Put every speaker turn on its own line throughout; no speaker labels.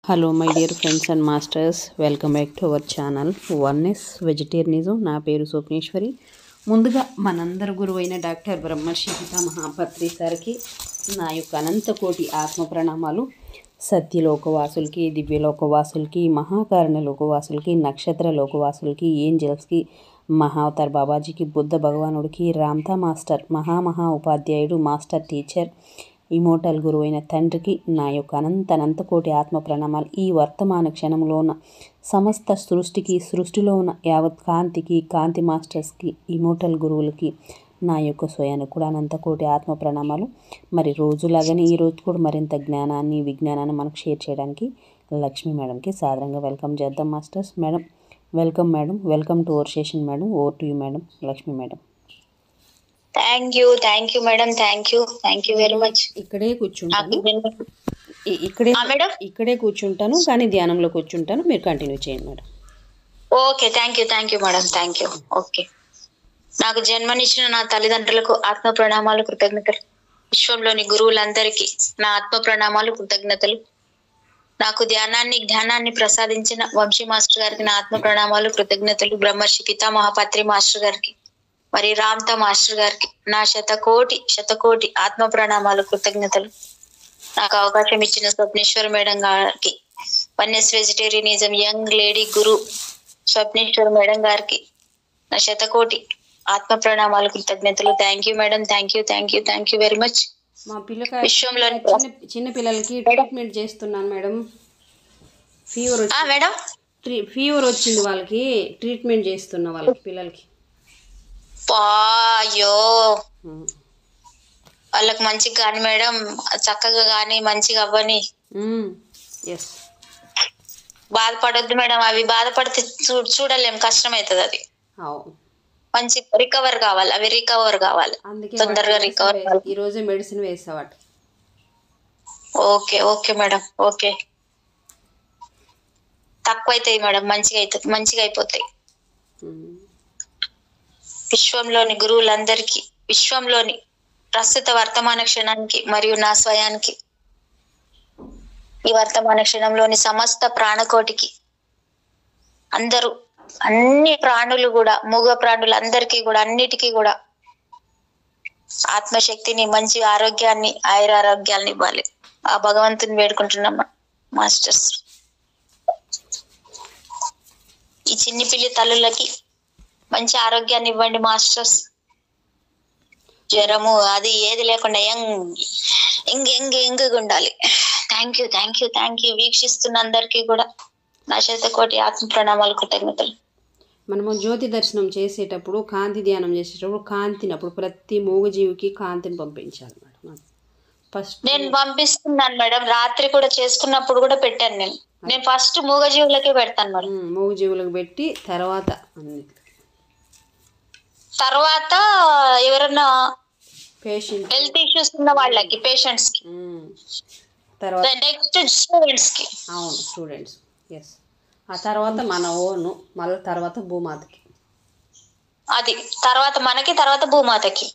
Hello my dear friends and masters, welcome back to our channel oneness vegetarianism. నా పేరు స్వప్నేశ్వరి. ముందుగా మనందరి గురువైన డాక్టర్ బ్రహ్మర్షి పితామహ సార్కి నా యొక్క అనంతకోటి ఆత్మ ప్రణామాలు. సత్యలోకవాసులకి, దివ్యలోకవాసులకి, మహాకారణ లోకవాసులకి, నక్షత్ర లోకవాసులకి, ఏంజల్స్కి, మహావతార్ బాబాజీకి, బుద్ధ భగవానుడికి, రామ్తా మాస్టర్, మహా ఉపాధ్యాయుడు, మాస్టర్ టీచర్, ఇమోటల్ గురువైన తండ్రికి నా యొక్క అనంతకోటి ఆత్మ ప్రణామాలు. ఈ వర్తమాన క్షణంలో ఉన్న సమస్త సృష్టికి, సృష్టిలో ఉన్న యావత్ కాంతికి, కాంతి మాస్టర్స్కి, ఇమోటల్ గురువులకి నా యొక్క స్వయానికి కూడా అనంతకోటి ఆత్మ ప్రణామాలు. మరి రోజులాగానే ఈరోజు కూడా మరింత జ్ఞానాన్ని, విజ్ఞానాన్ని మనకు షేర్ చేయడానికి లక్ష్మీ మేడంకి సాధారణంగా వెల్కమ్ చేద్దాం. Masters madam, welcome madam, welcome to our session madam. Over to you madam, Lakshmi madam.
Thank you madam, thank you very much.
ఇక్కడే కూర్చుంటాను, ఇక్కడే కూర్చుంటాను, కానీ ధ్యానంలో కూర్చుంటాను. మీరు కంటిన్యూ చేయండి madam.
Okay, thank you madam, thank you. Okay, నాకు జన్మనిచ్చిన నా తల్లిదండ్రులకు ఆత్మ ప్రణామాలు, కృతజ్ఞతలు. విశ్వంలోని గురువులందరికీ నా ఆత్మ ప్రణామాలు, కృతజ్ఞతలు. నాకు జ్ఞానాన్ని ప్రసాదించిన వంశీ మాస్టర్ గారికి నా ఆత్మ ప్రణామాలు, కృతజ్ఞతలు. బ్రహ్మర్షి పితామహ మాస్టర్ గారికి, మరి రామ్తా మాస్టర్ గారికి నా శతకోటి ఆత్మ ప్రణామాలు, కృతజ్ఞతలు. నాకు అవకాశం ఇచ్చిన స్వప్నేశ్వర మేడం గారికి, వన్నెస్ వెజిటేరియనిజం యంగ్ లేడీ గురు స్వప్నేశ్వర మేడం గారికి నా శతకోటి ఆత్మ ప్రణామాలు, కృతజ్ఞతలు. Thank you madam, thank you very much.
మా విశ్వంలో చిన్న పిల్లలకి ట్రీట్మెంట్ చేస్తున్నాను మేడం. ఫీవర్ వచ్చింది, వాళ్ళకి ట్రీట్మెంట్ చేస్తున్నా, వాళ్ళకి పిల్లలకి.
అయ్యో, వాళ్ళకి మంచిగా కానీ మేడం, చక్కగా కానీ మంచిగా అవ్వని. బాధపడొద్దు మేడం, అవి బాధపడితే చూడలేం, కష్టం అవుతుంది. అది మంచి రికవర్ కావాలి, తొందరగా రికవర్.
ఈ రోజే మెడిసిన్ వేసావాట.
Okay madam, okay. తక్కువ అవుతాయి మేడం, మంచిగా అయిపోతాయి. విశ్వంలోని గురువులందరికీ, విశ్వంలోని ప్రస్తుత వర్తమాన క్షణానికి మరియు నా స్వయానికి, ఈ వర్తమాన క్షణంలోని సమస్త ప్రాణకోటికి, అందరూ, అన్ని ప్రాణులు కూడా, మూగ ప్రాణులు అందరికీ కూడా, అన్నిటికీ కూడా ఆత్మశక్తిని, మంచి ఆరోగ్యాన్ని, ఆయురారోగ్యాన్ని ఇవ్వాలి. ఆ భగవంతుని వేడుకుంటున్నాం మాస్టర్స్. ఈ చిన్ని పిల్లి తల్లులకి మంచి ఆరోగ్యాన్ని ఇవ్వండి మాస్టర్స్. జ్వరము అది ఏది లేకుండా ఎంగ్ ఉండాలి. Thank you. వీక్షిస్తున్న అందరికీ కూడా నా శతకోటి ఆత్మ ప్రణామాలు, కృతజ్ఞతలు.
మనము జ్యోతి దర్శనం చేసేటప్పుడు, కాంతి ధ్యానం చేసేటప్పుడు కాంతిని, అప్పుడు ప్రతి మూగజీవికి కాంతిని పంపించాలి మేడం. ఫస్ట్
నేను పంపిస్తున్నాను మేడం, రాత్రి కూడా చేసుకున్నప్పుడు కూడా పెట్టాను. నేను ఫస్ట్ మూగజీవులకే పెడతాను మేడం.
మూగజీవులకు పెట్టి
తర్వాత ఎవరన్నా
పేషెంట్,
హెల్త్ ఇష్యూస్ ఉన్న వాళ్ళకి, పేషెంట్స్ కి,
తర్వాత
నెక్స్ట్ స్టూడెంట్స్ కి.
అవును, స్టూడెంట్స్. ఎస్. ఆ తర్వాత మన ఓను, మళ్ళీ తర్వాత భూమాతకి,
అది తర్వాత మనకి, తర్వాత భూమాతకి.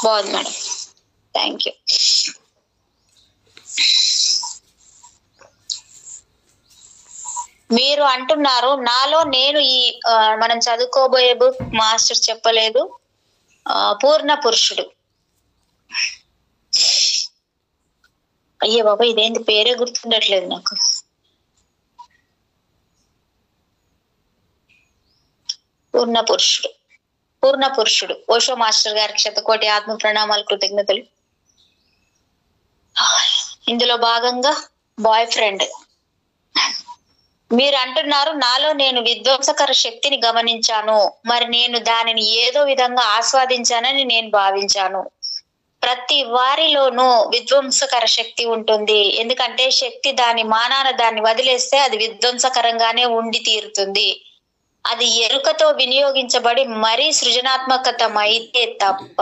బాగుంది మేడం, థ్యాంక్ యూ. మీరు అంటున్నారు నాలో నేను, ఈ మనం చదువుకోబోయే బుక్ మాస్టర్ చెప్పలేదు, పూర్ణ పురుషుడు. అయ్యే బాబా, ఇదేంటి పేరే గుర్తుండట్లేదు నాకు. పూర్ణ పురుషుడు ఓషో మాస్టర్ గారికి శతకోటి ఆత్మ ప్రణామాలు, కృతజ్ఞతలు. ఇందులో భాగంగా బాయ్ ఫ్రెండ్. మీరు అంటున్నారు నాలో నేను విధ్వంసకర శక్తిని గమనించాను, మరి నేను దానిని ఏదో విధంగా ఆస్వాదించానని నేను భావించాను. ప్రతి వారిలోనూ విధ్వంసకర శక్తి ఉంటుంది, ఎందుకంటే శక్తి దాని మానాన దాన్ని వదిలేస్తే అది విధ్వంసకరంగానే ఉండి తీరుతుంది. అది ఎరుకతో వినియోగించబడి మరీ సృజనాత్మకతం అయితే తప్ప.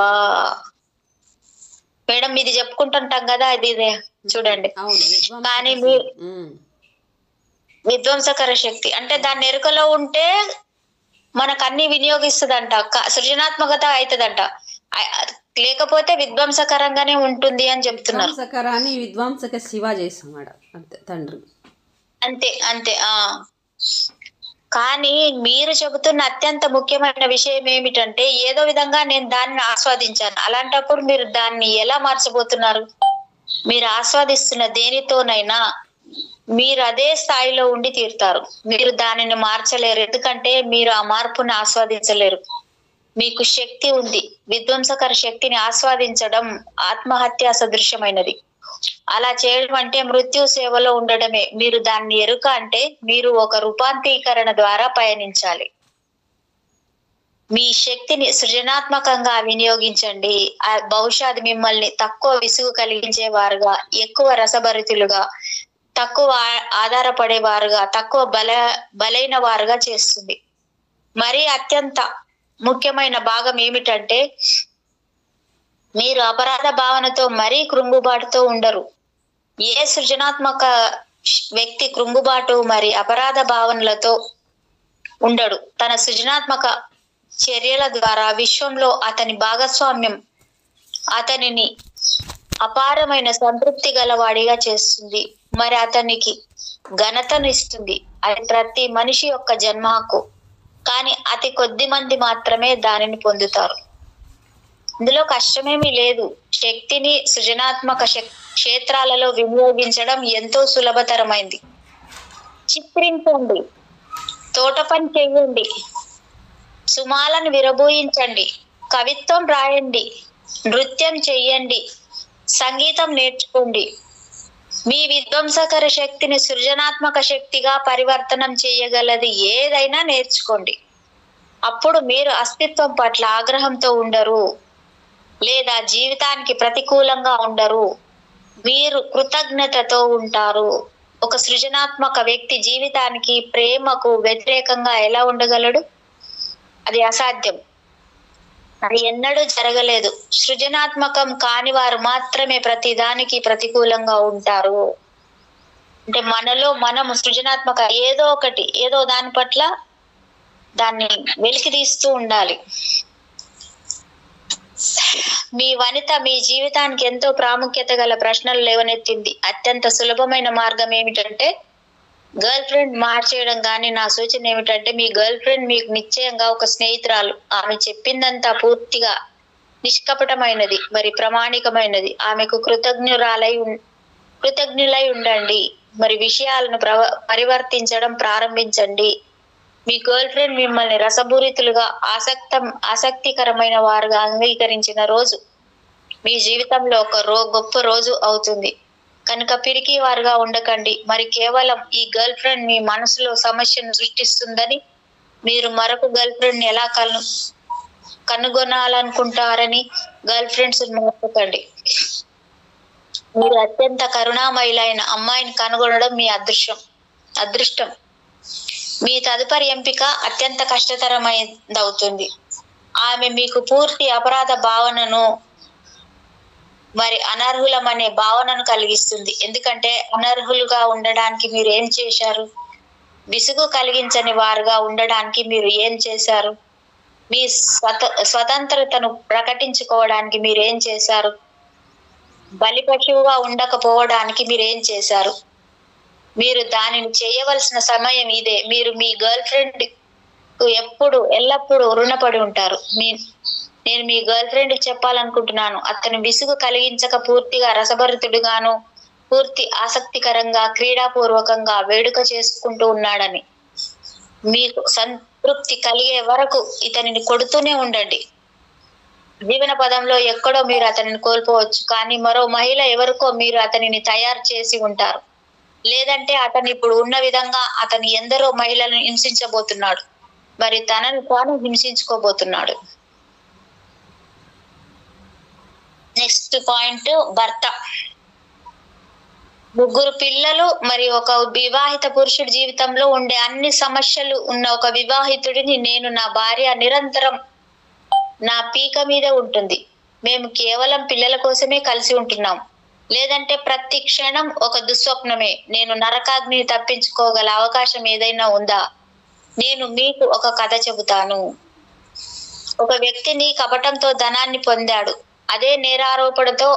మేడం, ఇది చెప్పుకుంటుంటాం కదా, ఇది చూడండి. కానీ విధ్వంసకర శక్తి అంటే దాన్ని ఎరుకలో ఉంటే మనకు అన్ని వినియోగిస్తుందంట, సృజనాత్మకత అవుతుందంట. లేకపోతే విధ్వంసకరంగానే ఉంటుంది అని చెప్తున్నారు.
విధ్వంసకరాన్ని విధ్వంసక శివ చేస్తున్నాడు అంతే తండ్రి.
అంతే అంతే. కానీ మీరు చెబుతున్న అత్యంత ముఖ్యమైన విషయం ఏమిటంటే ఏదో విధంగా నేను దాన్ని ఆస్వాదించాను. అలాంటప్పుడు మీరు దాన్ని ఎలా మార్చబోతున్నారు? మీరు ఆస్వాదిస్తున్న దేనితోనైనా మీరు అదే స్థాయిలో ఉండి తీరుతారు. మీరు దానిని మార్చలేరు, ఎందుకంటే మీరు ఆ మార్పుని ఆస్వాదించలేరు. మీకు శక్తి ఉంది. విధ్వంసకర శక్తిని ఆస్వాదించడం ఆత్మహత్య సదృశ్యమైనది. అలా చేయడం అంటే మృత్యు సేవలో ఉండడమే. మీరు దాన్ని ఎరుక అంటే మీరు ఒక రూపాంతరీకరణ ద్వారా పయనించాలి. మీ శక్తిని సృజనాత్మకంగా వినియోగించండి. బహుశా అది మిమ్మల్ని తక్కువ విసుగు కలిగించే వారుగా, ఎక్కువ రసభరితులుగా, తక్కువ ఆధారపడేవారుగా, తక్కువ బలైన వారుగా చేస్తుంది. మరి అత్యంత ముఖ్యమైన భాగం ఏమిటంటే మీరు అపరాధ భావనతో మరీ కృంగుబాటుతో ఉండరు. ఏ సృజనాత్మక వ్యక్తి కృంగుబాటు మరి అపరాధ భావనలతో ఉండడు. తన సృజనాత్మక చర్యల ద్వారా విశ్వంలో అతని భాగస్వామ్యం అతనిని అపారమైన సంతృప్తి గలవాడిగా చేస్తుంది. మరి అతనికి ఘనతను ఇస్తుంది. అది ప్రతి మనిషి యొక్క జన్మ హక్కు. కానీ అతి కొద్ది మంది మాత్రమే దానిని పొందుతారు. ఇందులో కష్టమేమీ లేదు. శక్తిని సృజనాత్మక క్షేత్రాలలో వినియోగించడం ఎంతో సులభతరమైంది. చిత్రించండి, తోట పని చెయ్యండి, సుమాలను విరబోయించండి, కవిత్వం రాయండి, నృత్యం చెయ్యండి, సంగీతం నేర్చుకోండి. మీ విధ్వంసకర శక్తిని సృజనాత్మక శక్తిగా పరివర్తనం చేయగలది ఏదైనా నేర్చుకోండి. అప్పుడు మీరు అస్తిత్వం పట్ల ఆగ్రహంతో ఉండరు, లేదా జీవితానికి ప్రతికూలంగా ఉండరు. మీరు కృతజ్ఞతతో ఉంటారు. ఒక సృజనాత్మక వ్యక్తి జీవితానికి, ప్రేమకు వ్యతిరేకంగా ఎలా ఉండగలడు? అది అసాధ్యం. అది ఎన్నడూ జరగలేదు. సృజనాత్మకం కాని వారు మాత్రమే ప్రతి దానికి ప్రతికూలంగా ఉంటారు. అంటే మనలో మనము సృజనాత్మక ఏదో ఒకటి, ఏదో దాని పట్ల దాన్ని వెలికి తీస్తూ ఉండాలి. మీ వనిత మీ జీవితానికి ఎంతో ప్రాముఖ్యత గల ప్రశ్నలు లేవనెత్తింది. అత్యంత సులభమైన మార్గం ఏమిటంటే గర్ల్ ఫ్రెండ్ మార్చేయడం. కానీ నా సూచన ఏమిటంటే మీ గర్ల్ ఫ్రెండ్ మీకు నిశ్చయంగా ఒక స్నేహితురాలు. ఆమె చెప్పిందంతా పూర్తిగా నిష్కపటమైనది, మరి ప్రామాణికమైనది. ఆమెకు కృతజ్ఞులై ఉండండి. మరి విషయాలను పరివర్తించడం ప్రారంభించండి. మీ గర్ల్ ఫ్రెండ్ మిమ్మల్ని రసభూరితులుగా, ఆసక్తికరమైన వారుగా అంగీకరించిన రోజు మీ జీవితంలో ఒక గొప్ప రోజు అవుతుంది. కనుక పిరికి వారుగా ఉండకండి. మరి కేవలం ఈ గర్ల్ ఫ్రెండ్ మీ మనసులో సమస్యను సృష్టిస్తుందని మీరు మరొక గర్ల్ ఫ్రెండ్ ఎలా కనుగొనాలనుకుంటారని గర్ల్ ఫ్రెండ్స్ మోసకండి. మీరు అత్యంత కరుణామయులైన అమ్మాయిని కనుగొనడం మీ అదృష్టం. మీ తదుపరి ఎంపిక అత్యంత కష్టతరమైనదవుతుంది. ఆమె మీకు పూర్తి అపరాధ భావనను, మరి అనర్హులమనే భావనను కలిగిస్తుంది. ఎందుకంటే అనర్హులుగా ఉండడానికి మీరు ఏం చేశారు? విసుగు కలిగించని వారుగా ఉండడానికి మీరు ఏం చేశారు? మీ స్వతంత్రతను ప్రకటించుకోవడానికి మీరు ఏం చేశారు? బలిపశువుగా ఉండకపోవడానికి మీరు ఏం చేశారు? మీరు దానిని చేయవలసిన సమయం ఇదే. మీరు మీ గర్ల్ ఫ్రెండ్ కు ఎల్లప్పుడూ రుణపడి ఉంటారు. నేను మీ గర్ల్ ఫ్రెండ్ చెప్పాలనుకుంటున్నాను, అతను విసుగు కలిగించక పూర్తిగా రసభరితుడుగాను, పూర్తి ఆసక్తికరంగా, క్రీడాపూర్వకంగా వేడుక చేసుకుంటూ ఉన్నాడని. మీకు సంతృప్తి కలిగే వరకు ఇతనిని కొడుతూనే ఉండండి. జీవన పదంలో ఎక్కడో మీరు అతనిని కోల్పోవచ్చు, కానీ మరో మహిళ ఎవరికో మీరు అతనిని తయారు చేసి ఉంటారు. లేదంటే అతను ఇప్పుడు ఉన్న విధంగా అతను ఎందరో మహిళలను హింసించబోతున్నాడు, మరి తనను తాను హింసించుకోబోతున్నాడు. నెక్స్ట్ పాయింట్, భర్త. 3 పిల్లలు మరి ఒక వివాహిత పురుషుడి జీవితంలో ఉండే అన్ని సమస్యలు ఉన్న ఒక వివాహితుడిని నేను నా భార్య నిరంతరం నా పీక మీద ఉంటుంది. మేము కేవలం పిల్లల కోసమే కలిసి ఉంటున్నాం. లేదంటే ప్రతి క్షణం ఒక దుస్వప్నమే. నేను నరకాగ్నిని తప్పించుకోగల అవకాశం ఏదైనా ఉందా? నేను మీకు ఒక కథ చెబుతాను. ఒక వ్యక్తిని కపటంతో ధనాన్ని పొందాడు. అదే నేరారోపణతో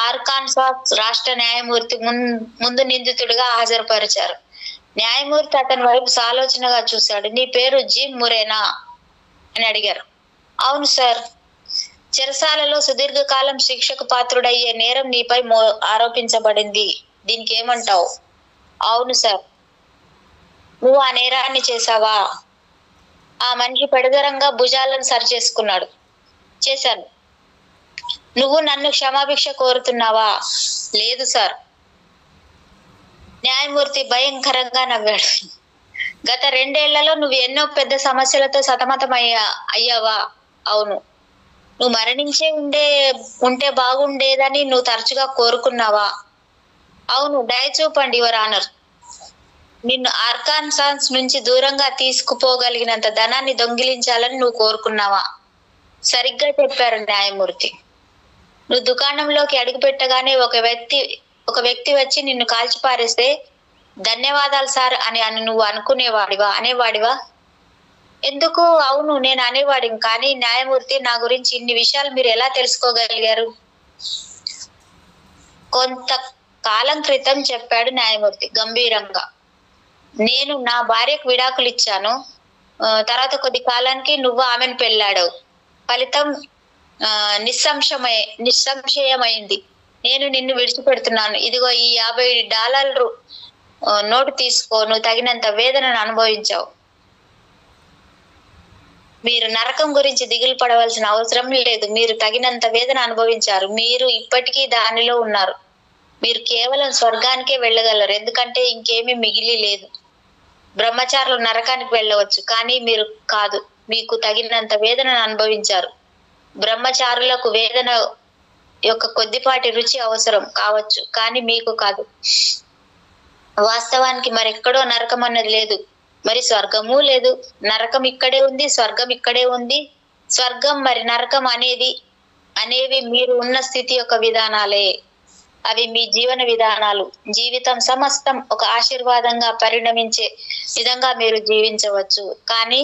ఆర్కాన్సాస్ రాష్ట్ర న్యాయమూర్తి ముందు నిందితుడిగా హాజరుపరిచారు. న్యాయమూర్తి అతని వైపు సాలోచనగా చూశాడు. నీ పేరు జిమ్ మురేనా అని అడిగారు. అవును సార్. చెరసాలలో సుదీర్ఘకాలం శిక్షకు పాత్రుడయ్యే నేరం నీపై ఆరోపించబడింది. దీనికి ఏమంటావు? అవును సార్. నువ్వు ఆ నేరాన్ని చేశావా? ఆ మనిషి పెడదరంగా భుజాలను సరిచేసుకున్నాడు. చేశాను. నువ్వు నన్ను క్షమాభిక్ష కోరుతున్నావా? లేదు సార్. న్యాయమూర్తి భయంకరంగా నవ్వాడు. గత 2 ఏళ్లలో నువ్వు ఎన్నో పెద్ద సమస్యలతో సతమతం అయ్యావా? అవును. నువ్వు మరణించే ఉంటే బాగుండేదని నువ్వు తరచుగా కోరుకున్నావా? అవును. దయ చూపండి యువర్ ఆనర్. నిన్ను ఆర్కాన్సాస్ నుంచి దూరంగా తీసుకుపోగలిగినంత ధనాన్ని దొంగిలించాలని నువ్వు కోరుకున్నావా? సరిగ్గా చెప్పారు న్యాయమూర్తి. నువ్వు దుకాణంలోకి అడుగు పెట్టగానే ఒక వ్యక్తి వచ్చి నిన్ను కాల్చిపారేస్తే ధన్యవాదాలు సార్ అని నువ్వు అనేవాడివా? ఎందుకు? అవును, నేను అనేవాడిని. కానీ న్యాయమూర్తి, నా గురించి ఇన్ని విషయాలు మీరు ఎలా తెలుసుకోగలిగారు? కొంతకాలం క్రితం చెప్పాడు న్యాయమూర్తి గంభీరంగా. నేను నా భార్యకు విడాకులు ఇచ్చాను. తర్వాత కొద్ది కాలానికి నువ్వు ఆమెను పెళ్ళాడావు. ఫలితం నిస్సంశయమైంది. నేను నిన్ను విడిచిపెడుతున్నాను. ఇదిగో ఈ $50 నోటు తీసుకో. నువ్వు తగినంత వేదనను అనుభవించావు. మీరు నరకం గురించి దిగులు పడవలసిన అవసరం లేదు. మీరు తగినంత వేదన అనుభవించారు. మీరు ఇప్పటికీ దానిలో ఉన్నారు. మీరు కేవలం స్వర్గానికే వెళ్ళగలరు, ఎందుకంటే ఇంకేమీ మిగిలి లేదు. బ్రహ్మచారులు నరకానికి వెళ్ళవచ్చు, కానీ మీరు కాదు. మీకు తగినంత వేదనను అనుభవించారు. బ్రహ్మచారులకు వేదన యొక్క కొద్దిపాటి రుచి అవసరం కావచ్చు, కానీ మీకు కాదు. వాస్తవానికి మరెక్కడో నరకం అన్నది లేదు, మరి స్వర్గము లేదు. నరకం ఇక్కడే ఉంది, స్వర్గం ఇక్కడే ఉంది. స్వర్గం మరి నరకం అనేవి మీరు ఉన్న స్థితి యొక్క విధానాలే. అవి మీ జీవన విధానాలు. జీవితం సమస్తం ఒక ఆశీర్వాదంగా పరిణమించే విధంగా మీరు జీవించవచ్చు, కానీ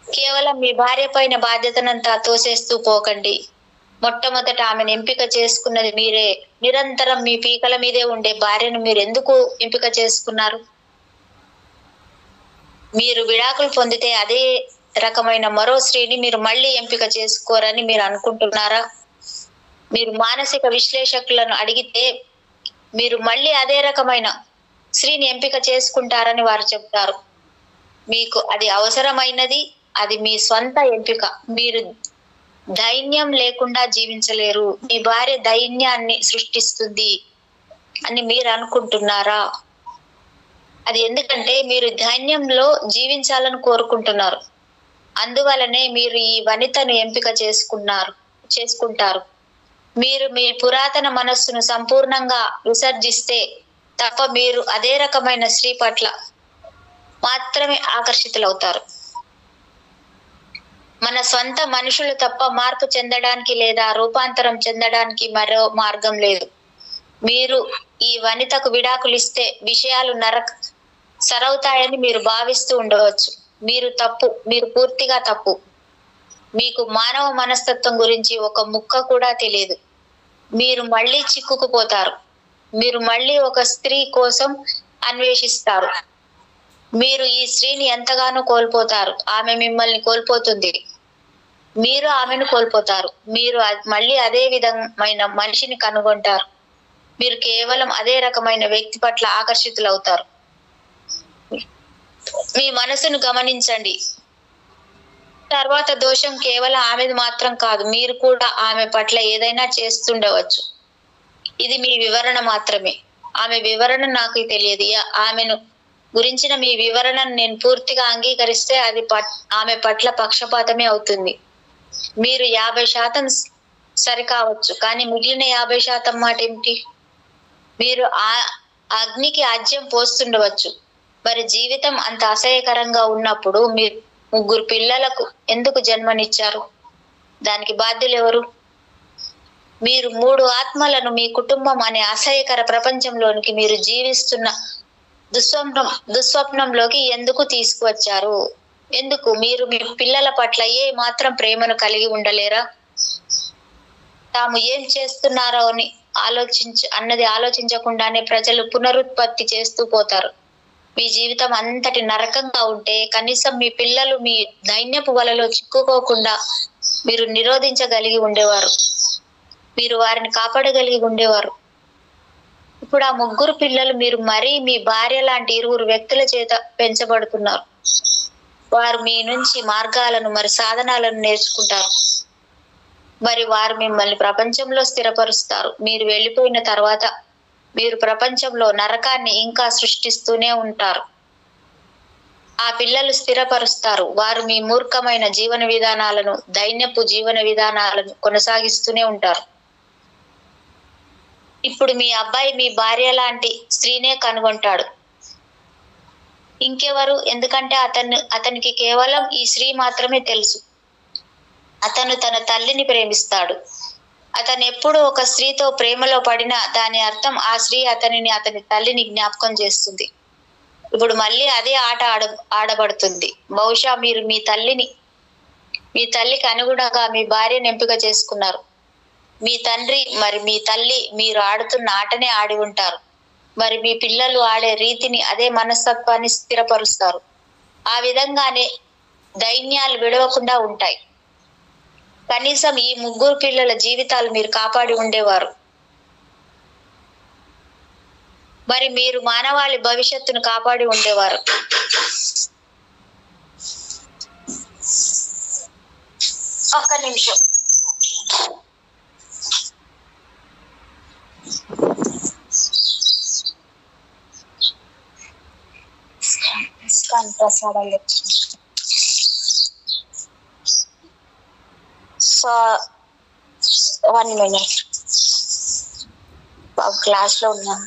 కేవలం మీ భార్య పైన బాధ్యతనంతా తోసేస్తూ పోకండి. మొట్టమొదట ఆమెను ఎంపిక చేసుకున్నది మీరే. నిరంతరం మీ పీకల మీదే ఉండే భార్యను మీరు ఎందుకు ఎంపిక చేసుకున్నారు? మీరు విడాకులు పొందితే అదే రకమైన మరో స్త్రీని మీరు మళ్ళీ ఎంపిక చేసుకోరని మీరు అనుకుంటున్నారా? మీరు మానసిక విశ్లేషకులను అడిగితే మీరు మళ్ళీ అదే రకమైన స్త్రీని ఎంపిక చేసుకుంటారని వారు చెప్తారు. మీకు అది అవసరమైనది. అది మీ స్వంత ఎంపిక. మీరు దైన్యం లేకుండా జీవించలేరు. మీ భార్య దైన్యాన్ని సృష్టిస్తుంది అని మీరు అనుకుంటున్నారా? అది ఎందుకంటే మీరు దైన్యంలో జీవించాలని కోరుకుంటున్నారు. అందువలనే మీరు ఈ వనితను ఎంపిక చేసుకుంటారు. మీరు మీ పురాతన మనస్సును సంపూర్ణంగా విసర్జిస్తే తప్ప మీరు అదే రకమైన స్త్రీ పట్ల మాత్రమే ఆకర్షితులవుతారు. మన స్వంత మనుషులు తప్ప మార్పు చెందడానికి లేదా రూపాంతరం చెందడానికి మరో మార్గం లేదు. మీరు ఈ వనితకు విడాకులు ఇస్తే విషయాలు సరవుతాయని మీరు భావిస్తూ ఉండవచ్చు. మీరు పూర్తిగా తప్పు. మీకు మానవ మనస్తత్వం గురించి ఒక ముక్క కూడా తెలియదు. మీరు మళ్ళీ చిక్కుకుపోతారు. మీరు మళ్ళీ ఒక స్త్రీ కోసం అన్వేషిస్తారు. మీరు ఈ స్త్రీని ఎంతగానో కోల్పోతారు. ఆమె మిమ్మల్ని కోల్పోతుంది. మీరు ఆమెను కోల్పోతారు. మీరు మళ్ళీ అదే విధమైన మనిషిని కనుగొంటారు. మీరు కేవలం అదే రకమైన వ్యక్తి పట్ల ఆకర్షితులవుతారు. మీ మనసును గమనించండి. తర్వాత దోషం కేవలం ఆమెది మాత్రం కాదు, మీరు కూడా ఆమె పట్ల ఏదైనా చేస్తుండవచ్చు. ఇది మీ వివరణ మాత్రమే. ఆమె వివరణ నాకు తెలియదు. ఆమెను గురించిన మీ వివరణను నేను పూర్తిగా అంగీకరిస్తే అది ఆమె పట్ల పక్షపాతమే అవుతుంది. మీరు 50% సరికావచ్చు, కానీ మిగిలిన 50% మాట ఏమిటి? మీరు అగ్నికి ఆజ్యం పోస్తుండవచ్చు. మరి జీవితం అంత అసహ్యకరంగా ఉన్నప్పుడు మీరు 3 పిల్లలకు ఎందుకు జన్మనిచ్చారు? దానికి బాధ్యులు ఎవరు? మీరు 3 ఆత్మలను మీ కుటుంబం అనే అసహ్యకర ప్రపంచంలోనికి మీరు జీవిస్తున్న దుస్వప్నంలోకి ఎందుకు తీసుకువచ్చారు? ఎందుకు మీరు మీ పిల్లల పట్ల ఏ మాత్రం ప్రేమను కలిగి ఉండలేరా? తాము ఏం చేస్తున్నారో అని ఆలోచించకుండానే ప్రజలు పునరుత్పత్తి చేస్తూ పోతారు. మీ జీవితం అంతటి నరకంగా ఉంటే కనీసం మీ పిల్లలు మీ దైన్యపు వలలో చిక్కుకోకుండా మీరు నిరోధించగలిగి ఉండేవారు. మీరు వారిని కాపాడగలిగి ఉండేవారు. ఇప్పుడు ఆ ముగ్గురు పిల్లలు మీరు మరీ మీ భార్య లాంటి 2 వ్యక్తుల చేత పెంచబడుతున్నారు. వారు మీ నుంచి మార్గాలను మరి సాధనాలను నేర్చుకుంటారు. మరి వారు మిమ్మల్ని ప్రపంచంలో స్థిరపరుస్తారు. మీరు వెళ్ళిపోయిన తర్వాత మీరు ప్రపంచంలో నరకాన్ని ఇంకా సృష్టిస్తూనే ఉంటారు. ఆ పిల్లలు స్థిరపరుస్తారు. వారు మీ మూర్ఖమైన జీవన విధానాలను, దైన్యపు జీవన విధానాలను కొనసాగిస్తూనే ఉంటారు. ఇప్పుడు మీ అబ్బాయి మీ భార్య లాంటి స్త్రీనే కనుగొంటాడు. ఇంకెవరు? ఎందుకంటే అతనికి కేవలం ఈ స్త్రీ మాత్రమే తెలుసు. అతను తన తల్లిని ప్రేమిస్తాడు. అతను ఎప్పుడు ఒక స్త్రీతో ప్రేమలో పడినా దాని అర్థం ఆ స్త్రీ అతని తల్లిని జ్ఞాపకం చేస్తుంది. ఇప్పుడు మళ్ళీ అదే ఆట ఆడబడుతుంది. బహుశా మీరు మీ తల్లికి అనుగుణంగా మీ భార్యను ఎంపిక చేసుకున్నారు. మీ తండ్రి మరి మీ తల్లి మీరు ఆడుతున్న ఆటనే ఆడి ఉంటారు. మరి మీ పిల్లలు ఆడే రీతిని, అదే మనస్తత్వాన్ని స్థిరపరుస్తారు. ఆ విధంగానే దైన్యాలు విడవకుండా ఉంటాయి. కనీసం ఈ ముగ్గురు పిల్లల జీవితాలు మీరు కాపాడి ఉండేవారు. మరి మీరు మానవాళి భవిష్యత్తును కాపాడి ఉండేవారు. ఒక్క నిమిషం. ప్రసాదాలు సో 1 minute క్లాస్ లో ఉన్నాను.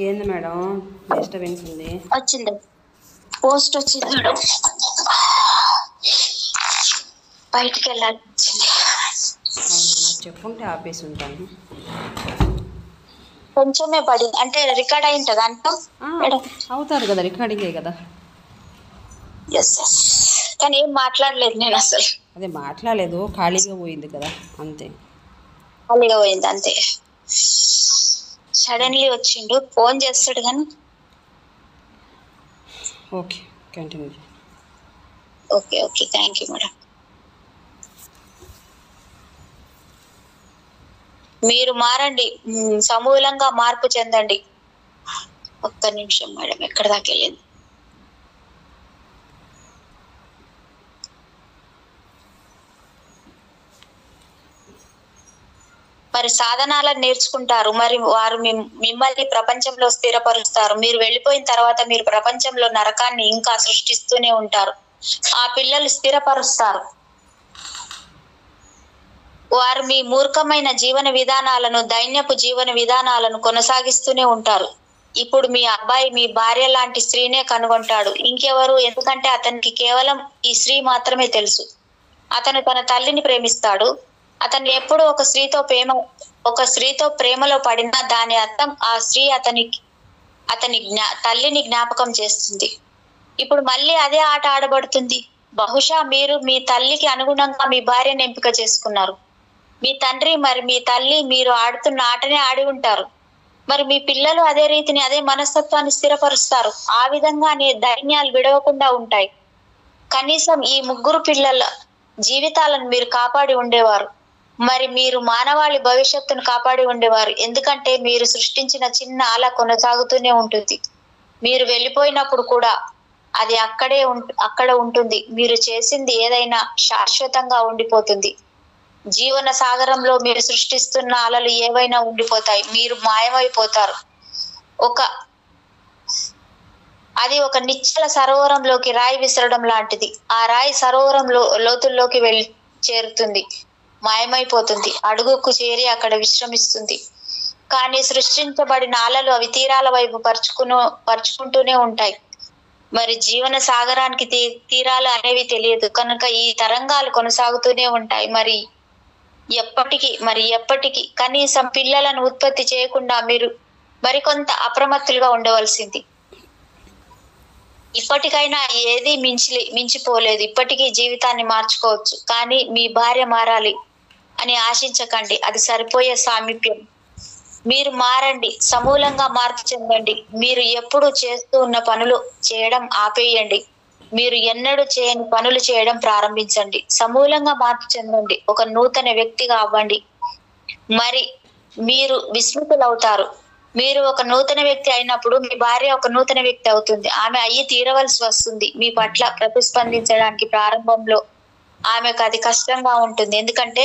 ఏంది మేడం డిస్టర్బెన్స్ ఉంది?
వచ్చింది, పోస్ట్ వచ్చింది మేడం. బయటికి వెళ్ళాలి.
నాకు చెప్పుంటే ఆపేసి ఉంటాను.
కొంచెమే పడింది అంటే రికార్డ్ అయి ఉంటుంది అంట.
అవుతారు కదా, రికార్డింగే కదా.
కానీ ఏం మాట్లాడలేదు నేను అసలు.
అదే మాట్లాడలేదు, ఖాళీగా పోయింది కదా, అంతే.
ఖాళీగా పోయింది అంతే. సడన్లీ వచ్చిండు, ఫోన్ చేస్తాడు కానీ.
Okay, continue.
Okay okay, thank you madam. మీరు మారండి, సమూలంగా మార్పు చెందండి. ఒక్క నిమిషం మేడం, ఎక్కడ దాకా వెళ్ళింది? మరి సాధనాలను నేర్చుకుంటారు. మరి వారు మిమ్మల్ని ప్రపంచంలో స్థిరపరుస్తారు. మీరు వెళ్ళిపోయిన తర్వాత మీరు ప్రపంచంలో నరకాన్ని ఇంకా సృష్టిస్తూనే ఉంటారు. ఆ పిల్లలు స్థిరపరుస్తారు. వారు మీ మూర్ఖమైన జీవన విధానాలను, దైన్యపు జీవన విధానాలను కొనసాగిస్తూనే ఉంటారు. ఇప్పుడు మీ అబ్బాయి మీ భార్య లాంటి స్త్రీనే కనుగొంటాడు. ఇంకెవరు? ఎందుకంటే అతనికి కేవలం ఈ స్త్రీ మాత్రమే తెలుసు. అతను తన తల్లిని ప్రేమిస్తాడు. అతను ఎప్పుడు ఒక స్త్రీతో ప్రేమలో పడినా దాని అర్థం ఆ స్త్రీ అతని తల్లిని జ్ఞాపకం చేస్తుంది. ఇప్పుడు మళ్ళీ అదే ఆట ఆడబడుతుంది. బహుశా మీరు మీ తల్లికి అనుగుణంగా మీ భార్యను ఎంపిక చేసుకున్నారు. మీ తండ్రి మరి మీ తల్లి మీరు ఆడుతున్న ఆటనే ఆడి ఉంటారు. మరి మీ పిల్లలు అదే రీతిని, అదే మనస్తత్వాన్ని స్థిరపరుస్తారు. ఆ విధంగానే దైన్యాలు విడవకుండా ఉంటాయి. కనీసం ఈ ముగ్గురు పిల్లల జీవితాలను మీరు కాపాడి ఉండేవారు. మరి మీరు మానవాళి భవిష్యత్తును కాపాడి ఉండేవారు. ఎందుకంటే మీరు సృష్టించిన చిన్న అల కొనసాగుతూనే ఉంటుంది. మీరు వెళ్ళిపోయినప్పుడు కూడా అది అక్కడ ఉంటుంది. మీరు చేసింది ఏదైనా శాశ్వతంగా ఉండిపోతుంది. జీవన సాగరంలో మీరు సృష్టిస్తున్న అలలు ఏవైనా ఉండిపోతాయి. మీరు మాయమైపోతారు. అది ఒక నిశ్చల సరోవరంలోకి రాయి విసరడం లాంటిది. ఆ రాయి సరోవరం లోతుల్లోకి చేరుతుంది, మాయమైపోతుంది, అడుగుకు చేరి అక్కడ విశ్రమిస్తుంది. కానీ సృష్టించబడిన అలలు అవి తీరాల వైపు పరుచుకుంటూనే ఉంటాయి. మరి జీవన సాగరానికి తీరాలు అనేవి తెలియదు కనుక ఈ తరంగాలు కొనసాగుతూనే ఉంటాయి. ఎప్పటికీ కనీసం పిల్లలను ఉత్పత్తి చేయకుండా మీరు మరికొంత అప్రమత్తులుగా ఉండవలసింది. ఇప్పటికైనా ఏది మించిపోలేదు. ఇప్పటికీ జీవితాన్ని మార్చుకోవచ్చు, కానీ మీ భార్య మారాలి అని ఆశించకండి. అది సరిపోయే సామీప్యం. మీరు మారండి, సమూలంగా మార్పు చెందండి. మీరు ఎప్పుడు చేస్తూ ఉన్న పనులు చేయడం ఆపేయండి. మీరు ఎన్నడూ చేయని పనులు చేయడం ప్రారంభించండి. సమూలంగా మార్పు చెందండి. ఒక నూతన వ్యక్తిగా అవ్వండి. మరి మీరు విస్మృతులవుతారు. మీరు ఒక నూతన వ్యక్తి అయినప్పుడు మీ భార్య ఒక నూతన వ్యక్తి అవుతుంది. ఆమె అయ్యి తీరవలసి వస్తుంది. మీ పట్ల ప్రతిస్పందించడానికి ప్రారంభంలో ఆమెకు అది కష్టంగా ఉంటుంది. ఎందుకంటే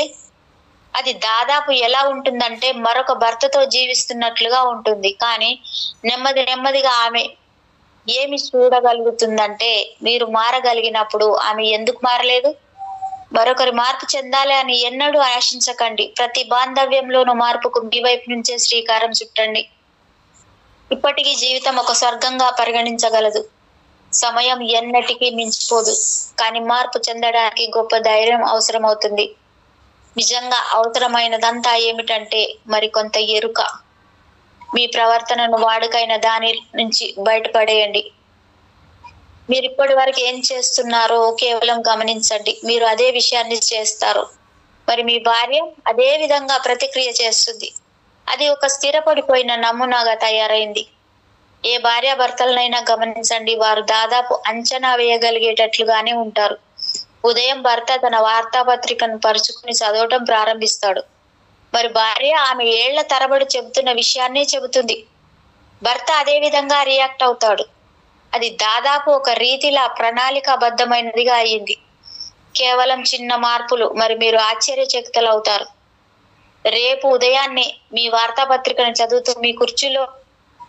అది దాదాపు ఎలా ఉంటుందంటే మరొక భర్తతో జీవిస్తున్నట్లుగా ఉంటుంది. కానీ నెమ్మదిగా ఆమె ఏమి చూడగలుగుతుందంటే మీరు మారగలిగినప్పుడు ఆమె ఎందుకు మారలేదు? మరొకరి మార్పు చెందాలి అని ఎన్నడూ ఆశించకండి. ప్రతి బాంధవ్యంలోనూ మార్పుకు మీ వైపు నుంచే శ్రీకారం చుట్టండి. ఇప్పటికీ జీవితం ఒక స్వర్గంగా పరిగణించగలదు. సమయం ఎన్నటికీ మించిపోదు, కానీ మార్పు చెందడానికి గొప్ప ధైర్యం అవసరమవుతుంది. నిజంగా అవసరమైనదంతా ఏమిటంటే మరికొంత ఎరుక. మీ ప్రవర్తనను వాడుకైన దాని నుంచి బయటపడేయండి. మీరు ఇప్పటి వరకు ఏం చేస్తున్నారో కేవలం గమనించండి. మీరు అదే విషయాన్ని చేస్తారు, మరి మీ భార్య అదే విధంగా ప్రతిక్రియ చేస్తుంది. అది ఒక స్థిరపడిపోయిన నమూనాగా తయారైంది. ఏ భార్యాభర్తలనైనా గమనించండి, వారు దాదాపు అంచనా వేయగలిగేటట్లుగానే ఉంటారు. ఉదయం భర్త తన వార్తాపత్రికను పరుచుకుని చదవటం ప్రారంభిస్తాడు. మరి భార్య ఆమె ఏళ్ల తరబడి చెబుతున్న విషయాన్నే చెబుతుంది. భర్త అదే విధంగా రియాక్ట్ అవుతాడు. అది దాదాపు ఒక రీతిలా ప్రణాళికాబద్ధమైనదిగా అయ్యింది. కేవలం చిన్న మార్పులు, మరి మీరు ఆశ్చర్యచకితులవుతారు. రేపు ఉదయాన్నే మీ వార్తాపత్రికను చదువుతూ మీ కుర్చీలో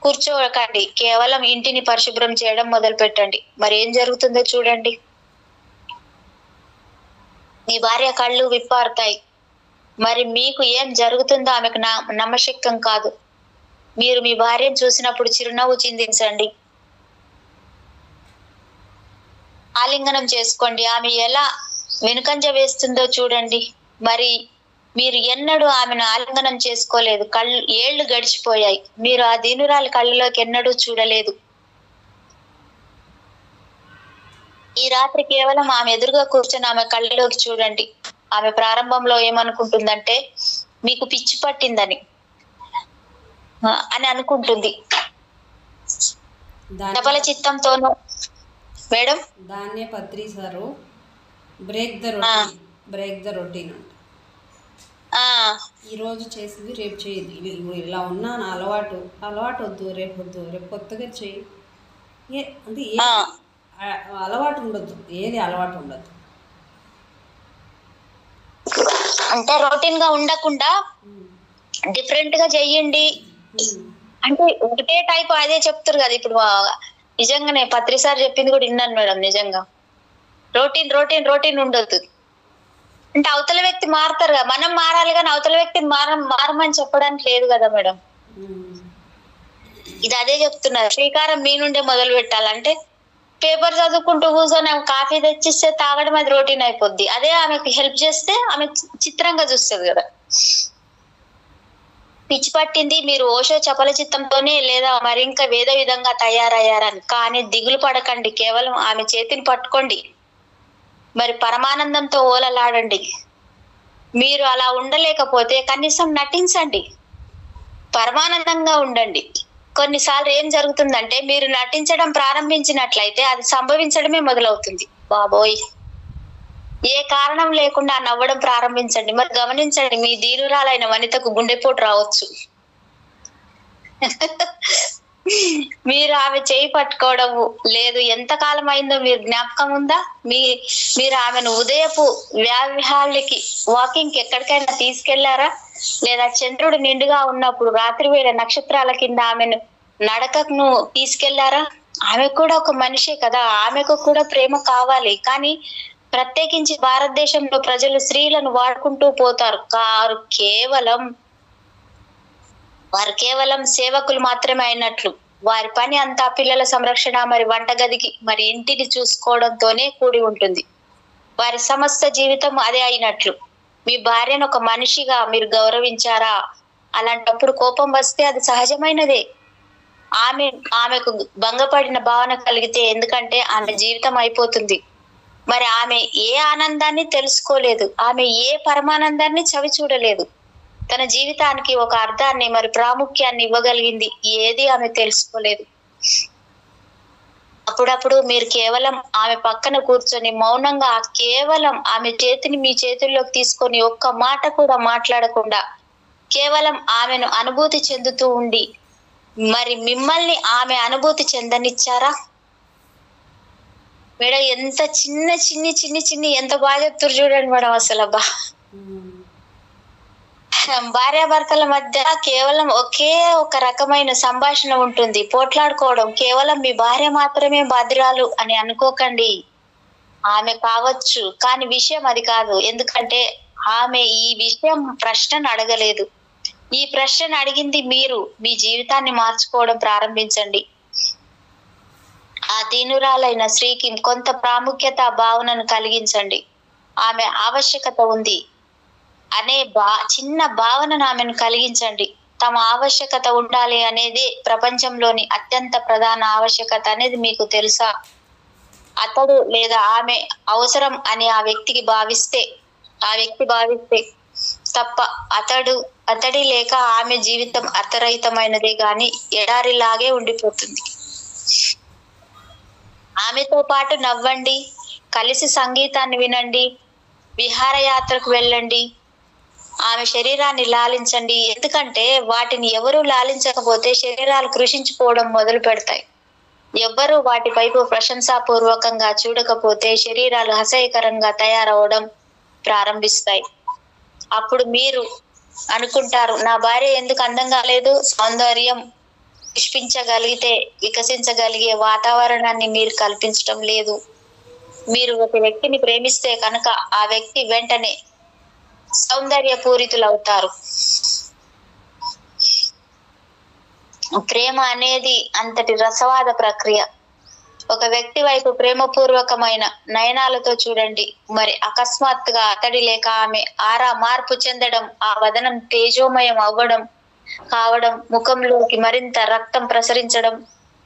కూర్చోకండి. కేవలం ఇంటిని పరిశుభ్రం చేయడం మొదలు పెట్టండి. మరి ఏం జరుగుతుందో చూడండి. మీ భార్య కళ్ళు విప్పారుతాయి. మరి మీకు ఏం జరుగుతుందో ఆమెకు నమ్మశక్యం కాదు. మీరు మీ భార్యను చూసినప్పుడు చిరునవ్వు చిందించండి. ఆలింగనం చేసుకోండి. ఆమె ఎలా వెనుకంజ వేస్తుందో చూడండి. మరి మీరు ఎన్నడూ ఆమెను ఆలింగనం చేసుకోలేదు. ఏళ్లు గడిచిపోయాయి. మీరు ఆ దీనురాలి కళ్ళలోకి ఎన్నడూ చూడలేదు. ఈ రాత్రి కేవలం ఆమె ఎదురుగా కూర్చొని ఆమె కళ్ళలోకి చూడండి. ఆమె ప్రారంభంలో ఏమనుకుంటుందంటే మీకు పిచ్చి పట్టిందని అని అనుకుంటుంది. డబల చిత్తంతోనూ మేడం
దాన్నే పత్రి సారు బ్రేక్ ద రొటీన్ అంట. ఈరోజు చేసింది రేపు చేయదు. ఇలా ఉన్నాను అలవాటు వద్దు, రేపు వద్దు, రేపు కొత్తగా చేయి. అంటే అలవాటు ఉండొద్దు, ఏది అలవాటు ఉండదు.
అంటే రొటీన్ గా ఉండకుండా డిఫరెంట్ గా చెయ్యండి. అంటే ఒకటే టైప్ అదే చెప్తారు కదా. ఇప్పుడు నిజంగానే పత్రిసారి చెప్పింది కూడా విన్నాను మేడం. నిజంగా రొటీన్ ఉండొద్దు. అంటే అవతల వ్యక్తి మారుతారు కదా, మనం మారాలి కానీ అవతల వ్యక్తిని మారమని చెప్పడానికి లేదు కదా మేడం. ఇది అదే చెప్తున్నారు. శ్రీకారం మీ నుండే మొదలు పెట్టాలంటే పేపర్ చదువుకుంటూ కూర్చొని కాఫీ తెచ్చిస్తే తాగడం అది రొటీన్ అయిపోద్ది. అదే ఆమెకు హెల్ప్ చేస్తే ఆమె చిత్రంగా చూస్తుంది కదా. పిచ్చి పట్టింది మీరు ఓషో చపల చిత్తంతోనే లేదా మరి ఇంకా వేరే విధంగా తయారయ్యారని. కానీ దిగులు పడకండి, కేవలం ఆమె చేతిని పట్టుకోండి. మరి పరమానందంతో ఓలలాడండి. మీరు అలా ఉండలేకపోతే కనీసం నటించండి, పరమానందంగా ఉండండి. కొన్నిసార్లు ఏం జరుగుతుందంటే మీరు నటించడం ప్రారంభించినట్లయితే అది సంభవించడమే మొదలవుతుంది. బాబోయ్, ఏ కారణం లేకుండా నవ్వడం ప్రారంభించండి. మరి గమనించండి, మీ దీనురాలైన వనితకు గుండెపోటు రావచ్చు. మీరు ఆమె చేయి పట్టుకోవడం లేదు. ఎంతకాలం అయిందో మీరు జ్ఞాపకం ఉందా? మీరు ఆమెను ఉదయపు వ్యావిహాలకి వాకింగ్ ఎక్కడికైనా తీసుకెళ్లారా? లేదా చంద్రుడు నిండుగా ఉన్నప్పుడు రాత్రి వేళ నక్షత్రాల కింద ఆమెను నడకను తీసుకెళ్లారా? ఆమె కూడా ఒక మనిషే కదా, ఆమెకు కూడా ప్రేమ కావాలి. కానీ ప్రత్యేకించి భారతదేశంలో ప్రజలు స్త్రీలను వాడుకుంటూ పోతారు. కేవలం వారు కేవలం సేవకులు మాత్రమే అయినట్లు. వారి పని అంతా పిల్లల సంరక్షణ, మరి వంటగదికి, మరి ఇంటిని చూసుకోవడంతోనే కూడి ఉంటుంది. వారి సమస్త జీవితం అదే అయినట్లు. మీ భార్యను ఒక మనిషిగా మీరు గౌరవించారా? అలాంటప్పుడు కోపం వస్తే అది సహజమైనదే. ఆమెకు భంగపడిన భావన కలిగితే, ఎందుకంటే ఆమె జీవితం అయిపోతుంది. మరి ఆమె ఏ ఆనందాన్ని తెలుసుకోలేదు, ఆమె ఏ పరమానందాన్ని చవి చూడలేదు. తన జీవితానికి ఒక అర్థాన్ని, మరి ప్రాముఖ్యాన్ని ఇవ్వగలిగింది ఏది ఆమె తెలుసుకోలేదు. అప్పుడప్పుడు మీరు కేవలం ఆమె పక్కన కూర్చొని మౌనంగా కేవలం ఆమె చేతిని మీ చేతుల్లోకి తీసుకొని ఒక్క మాట కూడా మాట్లాడకుండా కేవలం ఆమెను అనుభూతి చెందుతూ ఉండి, మరి మిమ్మల్ని ఆమె అనుభూతి చెందనిచ్చారా? మేడం ఎంత చిన్ని ఎంత బాగా చెప్తారు చూడండి మేడం. అసలు అబ్బా, భార్యాభర్తల మధ్య కేవలం ఒకే ఒక రకమైన సంభాషణ ఉంటుంది, పోట్లాడుకోవడం. కేవలం మీ భార్య మాత్రమే బాధ్యురాలు అని అనుకోకండి. ఆమె కావచ్చు, కానీ విషయం అది కాదు. ఎందుకంటే ఆమె ఈ విషయం ప్రశ్నను అడగలేదు. ఈ ప్రశ్నను అడిగింది మీరు. మీ జీవితాన్ని మార్చుకోవడం ప్రారంభించండి. ఆ దీనురాలైన స్త్రీకి కొంత ప్రాముఖ్యత భావనను కలిగించండి. ఆమె ఆవశ్యకత ఉంది అనే చిన్న భావనను ఆమెను కలిగించండి. తమ ఆవశ్యకత ఉండాలి అనేది ప్రపంచంలోని అత్యంత ప్రధాన ఆవశ్యకత అనేది మీకు తెలుసా? అతడు లేదా ఆమె అవసరం అని ఆ వ్యక్తి భావిస్తే తప్ప అతడి లేక ఆమె జీవితం అర్థరహితమైనదే గాని ఎడారిలాగే ఉండిపోతుంది. ఆమెతో పాటు నవ్వండి, కలిసి సంగీతాన్ని వినండి, విహారయాత్రకు వెళ్ళండి, ఆమె శరీరాన్ని లాలించండి. ఎందుకంటే వాటిని ఎవరు లాలించకపోతే శరీరాలు కృషించిపోవడం మొదలు పెడతాయి. ఎవ్వరూ వాటి వైపు ప్రశంసాపూర్వకంగా చూడకపోతే శరీరాలు అసహ్యకరంగా తయారవడం ప్రారంభిస్తాయి. అప్పుడు మీరు అనుకుంటారు, నా భార్య ఎందుకు అందంగా లేదు? సౌందర్యం పుష్పించగలిగితే వికసించగలిగే వాతావరణాన్ని మీరు కల్పించడం లేదు. మీరు ఒక వ్యక్తిని ప్రేమిస్తే కనుక ఆ వ్యక్తి వెంటనే సౌందర్య పూరితులవుతారు. ప్రేమ అనేది అంతటి రసవాద ప్రక్రియ. ఒక వ్యక్తి వైపు ప్రేమపూర్వకమైన నయనాలతో చూడండి. మరి అకస్మాత్తుగా అతడి లేక ఆమె ఆరా మార్పు చెందడం, ఆ వదనం తేజోమయం కావడం, ముఖంలోకి మరింత రక్తం ప్రసరించడం,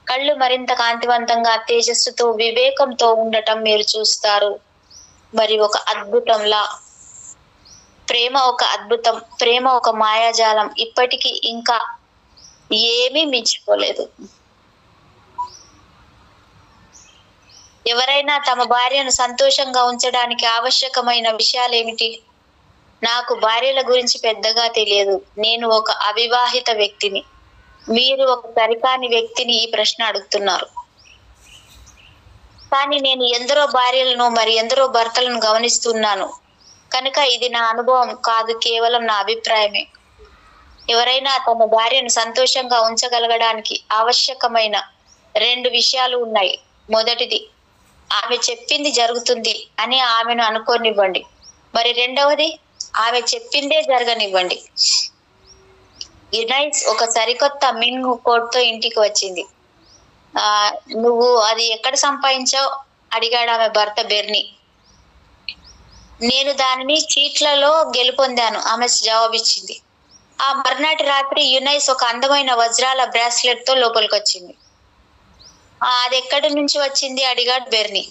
కళ్ళు మరింత కాంతివంతంగా తేజస్సుతో వివేకంతో ఉండటం మీరు చూస్తారు. మరి ఒక అద్భుతంలా ప్రేమ ఒక అద్భుతం, ప్రేమ ఒక మాయాజాలం ఇప్పటికీ ఇంకా ఏమీ మించిపోలేదు. ఎవరైనా తమ భార్యను సంతోషంగా ఉంచడానికి ఆవశ్యకమైన విషయాలేమిటి? నాకు భార్యల గురించి పెద్దగా తెలియదు. నేను ఒక అవివాహిత వ్యక్తిని. మీరు ఒక సరికాని వ్యక్తిని ఈ ప్రశ్న అడుగుతున్నారు. కానీ నేను ఎందరో భార్యలను మరి ఎందరో భర్తలను గమనిస్తున్నాను కనుక ఇది నా అనుభవం కాదు, కేవలం నా అభిప్రాయమే. ఎవరైనా తమ భార్యను సంతోషంగా ఉంచగలగడానికి ఆవశ్యకమైన 2 విషయాలు ఉన్నాయి. మొదటిది, ఆమె చెప్పింది జరుగుతుంది అని ఆమెను అనుకోనివ్వండి. మరి రెండవది, ఆమె చెప్పిందే జరగనివ్వండి. యునైస్ ఒక సరికొత్త మింగ్ కోట్ తో ఇంటికి వచ్చింది. నువ్వు అది ఎక్కడ సంపాదించావు అడిగాడు ఆమె భర్త బెర్నీ. నేను దానిని చీట్లలో గెలుపొందాను ఆమె జవాబిచ్చింది. ఆ మర్నాటి రాత్రి యునైస్ ఒక అందమైన వజ్రాల బ్రాస్లెట్ తో లోపలికి వచ్చింది. అది ఎక్కడి నుంచి వచ్చింది అడిగాడు బెర్నీ.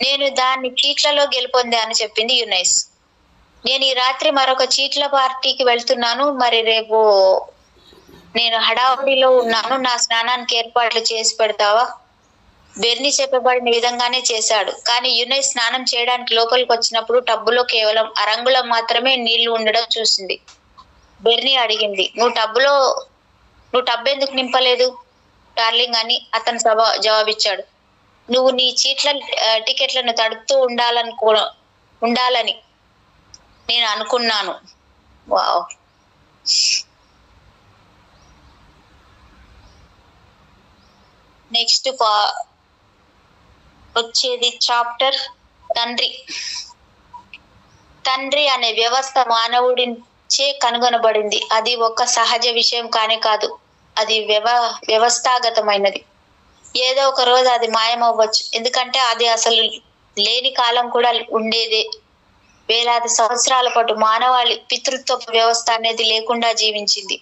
నేను దాన్ని చీట్లలో గెలుపొందాను చెప్పింది యునైస్. నేను ఈ రాత్రి మరొక చీట్ల పార్టీకి వెళ్తున్నాను. మరి రేపు నేను హడావుడిలో ఉన్నాను. నా స్నానానికి ఏర్పాట్లు చేసి పెడతావా? బెర్నీ చెప్పబడిన విధంగానే చేశాడు. కానీ యునైస్ స్నానం చేయడానికి లోపలికి వచ్చినప్పుడు టబ్బులో కేవలం అరంగుళం మాత్రమే నీళ్లు ఉండడం చూసింది. బెర్నీ అడిగింది, నువ్వు టబ్బు ఎందుకు నింపలేదు డార్లింగ్ అని అతను జవాబిచ్చాడు. నువ్వు నీ చీట్ల టికెట్లను తడుపుతూ ఉండాలని నేను అనుకున్నాను. వావ్. నెక్స్ట్ వచ్చేది చాప్టర్ తండ్రి అనే వ్యవస్థ మానవుడి నుంచే కనుగొనబడింది. అది ఒక సహజ విషయం కానే కాదు, అది వ్యవస్థాగతమైనది. ఏదో ఒక రోజు అది మాయమవ్వచ్చు, ఎందుకంటే అది అసలు లేని కాలం కూడా ఉండేదే. వేలాది సంవత్సరాల పాటు మానవాళి పితృత్వ వ్యవస్థ అనేది లేకుండా జీవించింది.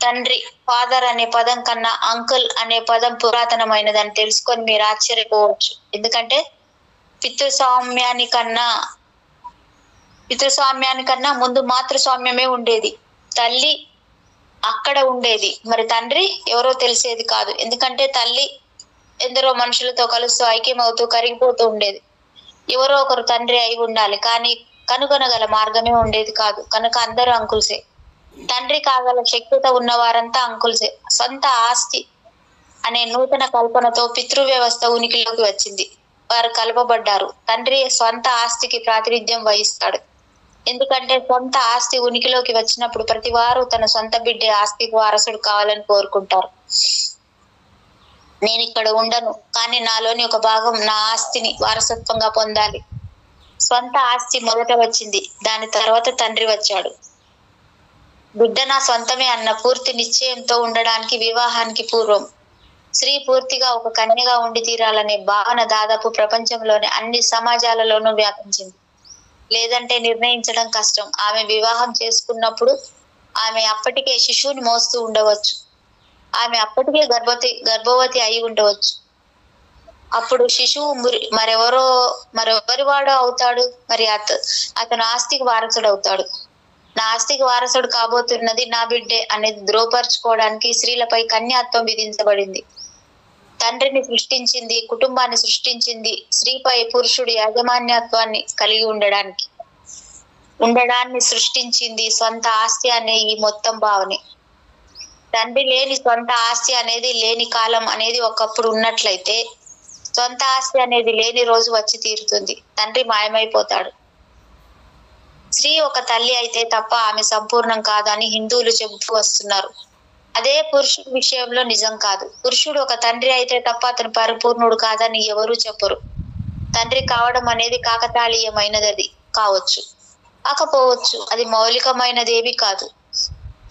తండ్రి, ఫాదర్ అనే పదం కన్నా అంకుల్ అనే పదం పురాతనమైనదని తెలుసుకొని మీరు ఆశ్చర్యపోవచ్చు. ఎందుకంటే పితృస్వామ్యానికన్నా ముందు మాతృస్వామ్యమే ఉండేది. తల్లి అక్కడ ఉండేది, మరి తండ్రి ఎవరో తెలిసేది కాదు. ఎందుకంటే తల్లి ఎందరో మనుషులతో కలుస్తూ ఐక్యమవుతూ కరిగిపోతూ ఉండేది. ఎవరో ఒకరు తండ్రి అయి ఉండాలి, కానీ కనుగొనగల మార్గమే ఉండేది కాదు. కనుక అందరూ అంకుల్సే. తండ్రి కాగల శక్తిత ఉన్న వారంతా అంకుల్సే. సొంత ఆస్తి అనే నూతన కల్పనతో పితృ వ్యవస్థ ఉనికిలోకి వచ్చింది. వారు కలపబడ్డారు. తండ్రి సొంత ఆస్తికి ప్రాతినిధ్యం వహిస్తాడు. ఎందుకంటే సొంత ఆస్తి ఉనికిలోకి వచ్చినప్పుడు ప్రతి వారు తన సొంత బిడ్డే ఆస్తికి వారసుడు కావాలని కోరుకుంటారు. నేను ఇక్కడ ఉండను, కానీ నాలోని ఒక భాగం నా ఆస్తిని వారసత్వంగా పొందాలి. సొంత ఆస్తి మొదట వచ్చింది, దాని తర్వాత తండ్రి వచ్చాడు. బిడ్డ నా సొంతమే అన్న పూర్తి నిశ్చయంతో ఉండడానికి వివాహానికి పూర్వం స్త్రీ పూర్తిగా ఒక కన్యగా ఉండి తీరాలనే భావన దాదాపు ప్రపంచంలోని అన్ని సమాజాలలోనూ వ్యాపించింది. లేదంటే నిర్ణయించడం కష్టం. ఆమె వివాహం చేసుకున్నప్పుడు ఆమె అప్పటికే శిశువుని మోస్తూ ఉండవచ్చు. ఆమె అప్పటికే గర్భవతి అయి ఉండవచ్చు. అప్పుడు శిశువు మరెవరి వాడు అవుతాడు? మరి అతను ఆస్తికి వారసుడు అవుతాడు. నా ఆస్తికి వారసుడు కాబోతున్నది నా బిడ్డే అనేది ధ్రువపరచుకోవడానికి స్త్రీలపై కన్యాత్వం విధించబడింది. తండ్రిని సృష్టించింది, కుటుంబాన్ని సృష్టించింది, స్త్రీపై పురుషుడు యాజమాన్యత్వాన్ని కలిగి ఉండడాన్ని సృష్టించింది సొంత ఆస్తి అనే ఈ మొత్తం భావనే. తండ్రి లేని సొంత ఆస్తి అనేది లేని కాలం అనేది ఒకప్పుడు ఉన్నట్లయితే, సొంత ఆస్తి అనేది లేని రోజు వచ్చి తీరుతుంది. తండ్రి మాయమైపోతాడు. స్త్రీ ఒక తల్లి అయితే తప్ప ఆమె సంపూర్ణం కాదు అని హిందువులు చెబుతూ వస్తున్నారు. అదే పురుషుడి విషయంలో నిజం కాదు. పురుషుడు ఒక తండ్రి అయితే తప్ప అతను పరిపూర్ణుడు కాదని ఎవరూ చెప్పరు. తండ్రి కావడం అనేది కాకతాళీయమైనది కాకపోవచ్చు, అది మౌలికమైనదేవి కాదు.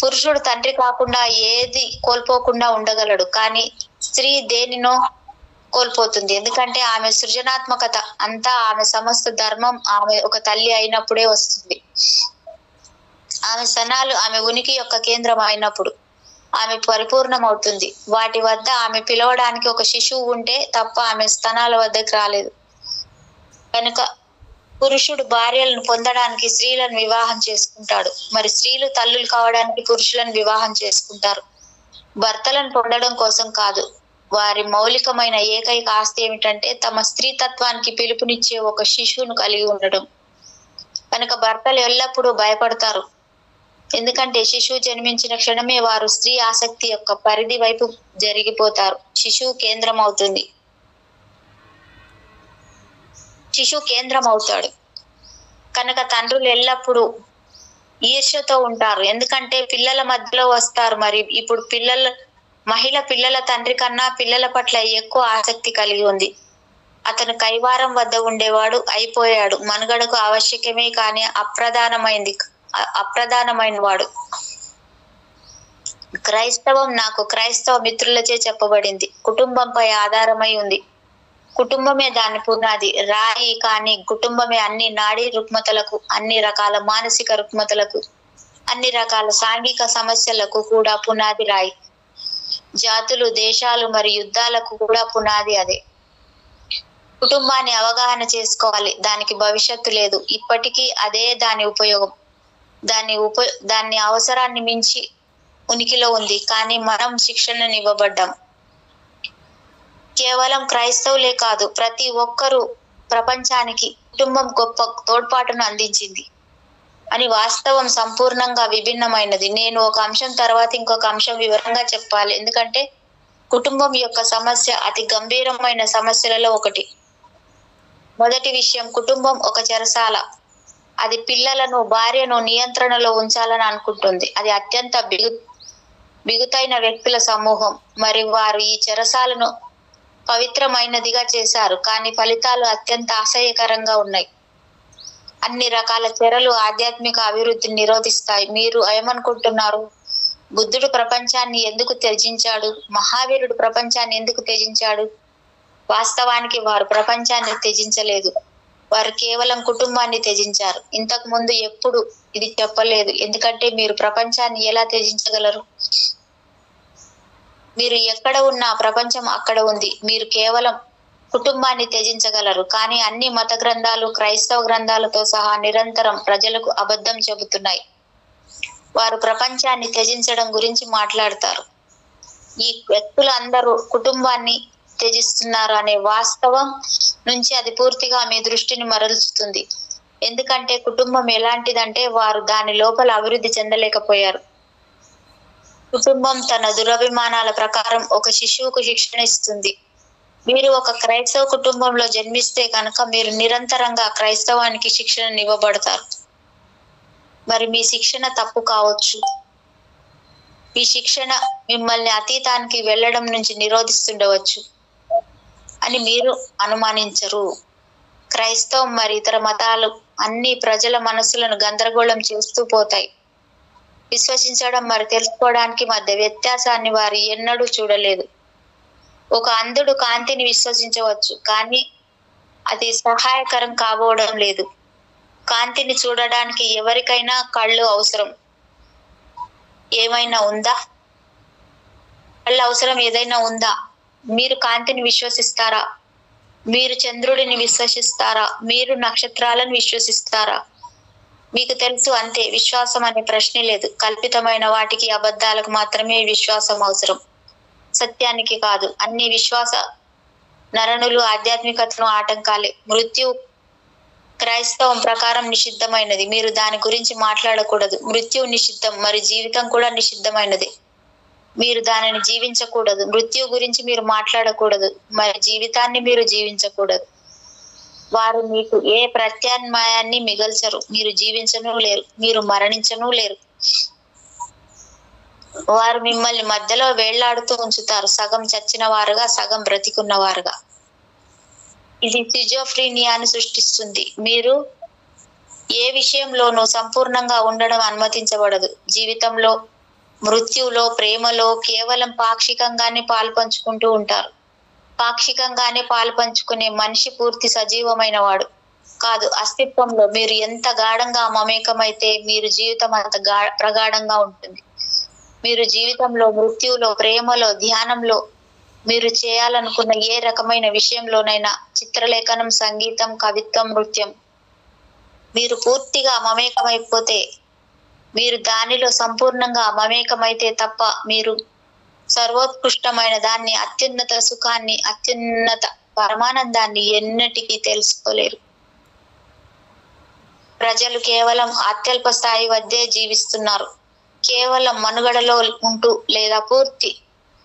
పురుషుడు తండ్రి కాకుండా ఏది కోల్పోకుండా ఉండగలడు, కానీ స్త్రీ దేనినో కోల్పోతుంది. ఎందుకంటే ఆమె సృజనాత్మకత అంతా, ఆమె సమస్త ధర్మం ఆమె ఒక తల్లి అయినప్పుడే వస్తుంది. ఆమె స్తనాలు ఆమె ఉనికి యొక్క కేంద్రం అయినప్పుడు ఆమె పరిపూర్ణం అవుతుంది. వాటి వద్ద ఆమె పిలవడానికి ఒక శిశువు ఉంటే తప్ప ఆమె స్తనాల వద్దకు రాలేదు. కనుక పురుషుడు భార్యలను పొందడానికి స్త్రీలను వివాహం చేసుకుంటాడు. మరి స్త్రీలు తల్లులు కావడానికి పురుషులను వివాహం చేసుకుంటారు. భర్తలను పొందడం కోసం కాదు. వారి మౌలికమైన ఏకైక ఆస్తి ఏమిటంటే తమ స్త్రీతత్వానికి పిలుపునిచ్చే ఒక శిశువును కలిగి ఉండడం. కనుక భర్తలు ఎల్లప్పుడూ భయపడతారు. ఎందుకంటే శిశువు జన్మించిన క్షణమే వారు స్త్రీ ఆసక్తి యొక్క పరిధి వైపు జరిగిపోతారు. శిశువు కేంద్రం అవుతాడు. కనుక తండ్రులు ఎల్లప్పుడూ ఈర్ష్యతో ఉంటారు. ఎందుకంటే పిల్లల మధ్యలో వస్తారు. మరి ఇప్పుడు మహిళ పిల్లల తండ్రి కన్నా పిల్లల పట్ల ఎక్కువ ఆసక్తి కలిగి ఉంది. అతను కైవారం వద్ద ఉండేవాడు అయిపోయాడు. మనుగడకు ఆవశ్యకమే కానీ అప్రధానమైన వాడు. క్రైస్తవం నాకు క్రైస్తవ మిత్రులచే చెప్పబడింది. కుటుంబంపై ఆధారమై ఉంది. కుటుంబమే దాని పునాది రాయి. కానీ కుటుంబమే అన్ని నాడీ రుగ్మతలకు, అన్ని రకాల మానసిక రుగ్మతలకు, అన్ని రకాల సాంఘిక సమస్యలకు కూడా పునాది రాయి. జాతులు, దేశాలు మరియు యుద్ధాలకు కూడా పునాది అదే. కుటుంబాన్ని అవగాహన చేసుకోవాలి. దానికి భవిష్యత్తు లేదు. ఇప్పటికీ అదే దాని ఉపయోగం. దాన్ని అవసరాన్ని మించి ఉనికిలో ఉంది. కానీ మనం శిక్షణనివ్వబడ్డాం. కేవలం క్రైస్తవులే కాదు, ప్రతి ఒక్కరూ ప్రపంచానికి కుటుంబం గొప్ప తోడ్పాటును అందించింది అని వాస్తవం సంపూర్ణంగా విభిన్నమైనది. నేను ఒక అంశం తర్వాత ఇంకొక అంశం వివరంగా చెప్పాలి. ఎందుకంటే కుటుంబం యొక్క సమస్య అతి గంభీరమైన సమస్యలలో ఒకటి. మొదటి విషయం, కుటుంబం ఒక చెరసాల. అది పిల్లలను, భార్యను నియంత్రణలో ఉంచాలని అనుకుంటుంది. అది అత్యంత బిగుతైన వ్యక్తుల సమూహం. మరి వారు ఈ చెరసాలను పవిత్రమైనదిగా చేశారు, కానీ ఫలితాలు అత్యంత అసహ్యకరంగా ఉన్నాయి. అన్ని రకాల చెరలు ఆధ్యాత్మిక అభివృద్ధిని నిరోధిస్తాయి. మీరు ఏమనుకుంటున్నారు? బుద్ధుడు ప్రపంచాన్ని ఎందుకు త్యజించాడు? మహావీరుడు ప్రపంచాన్ని ఎందుకు త్యజించాడు? వాస్తవానికి వారు ప్రపంచాన్ని త్యజించలేదు, వారు కేవలం కుటుంబాన్ని త్యజించారు. ఇంతకు ముందు ఎప్పుడు ఇది చెప్పలేదు, ఎందుకంటే మీరు ప్రపంచాన్ని ఎలా త్యజించగలరు? మీరు ఎక్కడ ఉన్నా ప్రపంచం అక్కడ ఉంది. మీరు కేవలం కుటుంబాన్ని త్యజించగలరు. కానీ అన్ని మత గ్రంథాలు, క్రైస్తవ గ్రంథాలతో సహా నిరంతరం ప్రజలకు అబద్ధం చెబుతున్నాయి. వారు ప్రపంచాన్ని త్యజించడం గురించి మాట్లాడతారు. ఈ వ్యక్తులు అందరూ కుటుంబాన్ని త్యజిస్తున్నారు అనే వాస్తవం నుంచి అది పూర్తిగా మీ దృష్టిని మరల్చుతుంది. ఎందుకంటే కుటుంబం ఎలాంటిదంటే వారు దాని లోపల అభివృద్ధి చెందలేకపోయారు. కుటుంబం తన దురభిమానాల ప్రకారం ఒక శిశువుకు శిక్షణ ఇస్తుంది. మీరు ఒక క్రైస్తవ కుటుంబంలో జన్మిస్తే కనుక మీరు నిరంతరంగా క్రైస్తవానికి శిక్షణ ఇవ్వబడతారు. మరి మీ శిక్షణ తప్పు కావచ్చు. మీ శిక్షణ మిమ్మల్ని అతీతానికి వెళ్ళడం నుంచి నిరోధిస్తుండవచ్చు అని మీరు అనుమానించరు. క్రైస్తవం మరి ఇతర మతాలు అన్ని ప్రజల మనసులను గందరగోళం చేస్తూ పోతాయి. విశ్వసించడం మరి తెలుసుకోవడానికి మధ్య వ్యత్యాసాన్ని వారు ఎన్నడూ చూడలేదు. ఒక అంధుడు కాంతిని విశ్వసించవచ్చు, కానీ అది సహాయకరం కాబోవడం లేదు. కాంతిని చూడడానికి ఎవరికైనా కళ్ళు అవసరం. ఏమైనా ఉందా? కళ్ళు అవసరం ఏదైనా ఉందా? మీరు కాంతిని విశ్వసిస్తారా? మీరు చంద్రుడిని విశ్వసిస్తారా? మీరు నక్షత్రాలను విశ్వసిస్తారా? మీకు తెలుసు అంతే. విశ్వాసం అనే ప్రశ్నే లేదు. కల్పితమైన వాటికి, అబద్ధాలకు మాత్రమే విశ్వాసం అవసరం, సత్యానికి కాదు. అన్ని విశ్వాస నరణులు ఆధ్యాత్మికతను ఆటంకాలే. మృత్యు క్రైస్తవం ప్రకారం నిషిద్ధమైనది. మీరు దాని గురించి మాట్లాడకూడదు. మృత్యు నిషిద్ధం, మరి జీవితం కూడా నిషిద్ధమైనది. మీరు దానిని జీవించకూడదు. మృత్యు గురించి మీరు మాట్లాడకూడదు, మరి జీవితాన్ని మీరు జీవించకూడదు. వారు మీకు ఏ ప్రత్యామ్నాయాన్ని మిగల్చరు. మీరు జీవించను లేరు, మీరు మరణించను లేరు. వారు మిమ్మల్ని మధ్యలో వేళ్లాడుతూ ఉంచుతారు, సగం చచ్చిన వారుగా, సగం బ్రతికున్న వారుగా. ఇది సిజోఫ్రీనియాను సృష్టిస్తుంది. మీరు ఏ విషయంలోనూ సంపూర్ణంగా ఉండడం అనుమతించబడదు. జీవితంలో, మృత్యువులో, ప్రేమలో కేవలం పాక్షికంగానే పాల్పంచుకుంటూ ఉంటారు. పాక్షికంగానే పాల్పంచుకునే మనిషి పూర్తి సజీవమైన వాడు కాదు. అస్తిత్వంలో మీరు ఎంత గాఢంగా మమేకమైతే మీరు జీవితం అంత ప్రగాఢంగా ఉంటుంది. మీరు జీవితంలో, మృత్యువులో, ప్రేమలో, ధ్యానంలో, మీరు చేయాలనుకున్న ఏ రకమైన విషయంలోనైనా, చిత్రలేఖనం, సంగీతం, కవిత్వం, నృత్యం, మీరు పూర్తిగా మమేకమైపోతే, మీరు దానిలో సంపూర్ణంగా మమేకమైతే తప్ప మీరు సర్వోత్కృష్టమైన దాన్ని, అత్యున్నత సుఖాన్ని, అత్యున్నత పరమానందాన్ని ఎన్నటికీ తెలుసుకోలేరు. ప్రజలు కేవలం అత్యల్ప స్థాయి వద్దే జీవిస్తున్నారు. కేవలం మనుగడలో ఉంటూ, లేదా పూర్తి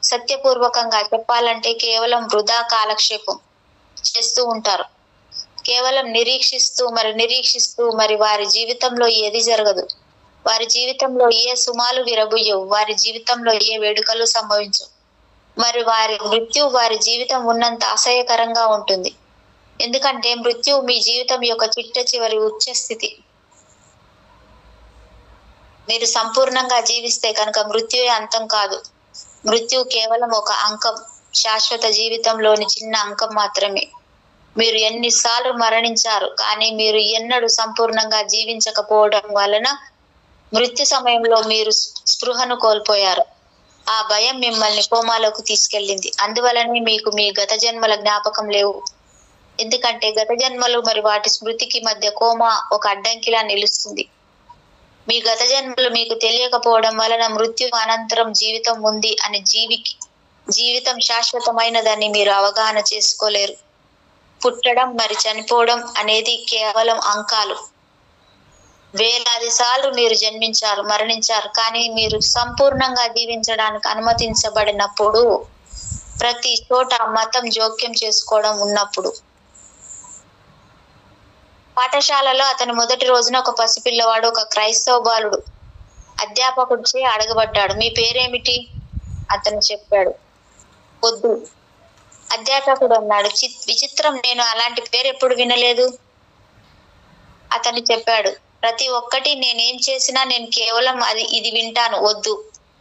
సత్యపూర్వకంగా చెప్పాలంటే కేవలం వృధా కాలక్షేపం చేస్తూ ఉంటారు. కేవలం నిరీక్షిస్తూ మరి వారి జీవితంలో ఏది జరగదు. వారి జీవితంలో ఏ సుమాలు విరబుయ్యవు. వారి జీవితంలో ఏ వేడుకలు సంభవించవు. మరి వారి మృత్యు వారి జీవితం ఉన్నంత అసహ్యకరంగా ఉంటుంది. ఎందుకంటే మృత్యు మీ జీవితం యొక్క చిట్ట చివరి ఉచ్చ స్థితి. మీరు సంపూర్ణంగా జీవిస్తే కనుక మృత్యువే అంతం కాదు. మృత్యు కేవలం ఒక అంకం, శాశ్వత జీవితంలోని చిన్న అంకం మాత్రమే. మీరు ఎన్నిసార్లు మరణించారు, కానీ మీరు ఎన్నడూ సంపూర్ణంగా జీవించకపోవడం వలన మృత్యు సమయంలో మీరు స్పృహను కోల్పోయారు. ఆ భయం మిమ్మల్ని కోమాలోకి తీసుకెళ్ళింది. అందువలనే మీకు మీ గత జన్మల జ్ఞాపకం లేవు. ఎందుకంటే గత జన్మలు మరి వాటి స్మృతికి మధ్య కోమా ఒక అడ్డంకిలా నిలుస్తుంది. మీ గత జన్మలు మీకు తెలియకపోవడం వలన మృత్యు అనంతరం జీవితం ఉంది అని, జీవితం శాశ్వతమైనదని మీరు అవగాహన చేసుకోలేరు. పుట్టడం మరి చనిపోవడం అనేది కేవలం అంకాలు. వేలాది సార్లు మీరు జన్మించారు, మరణించారు, కానీ మీరు సంపూర్ణంగా జీవించడానికి అనుమతించబడినప్పుడు, ప్రతి చోట మతం జోక్యం చేసుకోవడం ఉన్నప్పుడు. పాఠశాలలో అతని మొదటి రోజున ఒక పసిపిల్లవాడు, ఒక క్రైస్తవ బాలుడు అధ్యాపకుడిచే అడగబడ్డాడు. మీ పేరేమిటి? అతను చెప్పాడు, వద్దు. అధ్యాపకుడు అన్నాడు, విచిత్రం, నేను అలాంటి పేరు ఎప్పుడు వినలేదు. అతను చెప్పాడు, ప్రతి ఒక్కటి నేనేం చేసినా నేను కేవలం ఇది వింటాను, వద్దు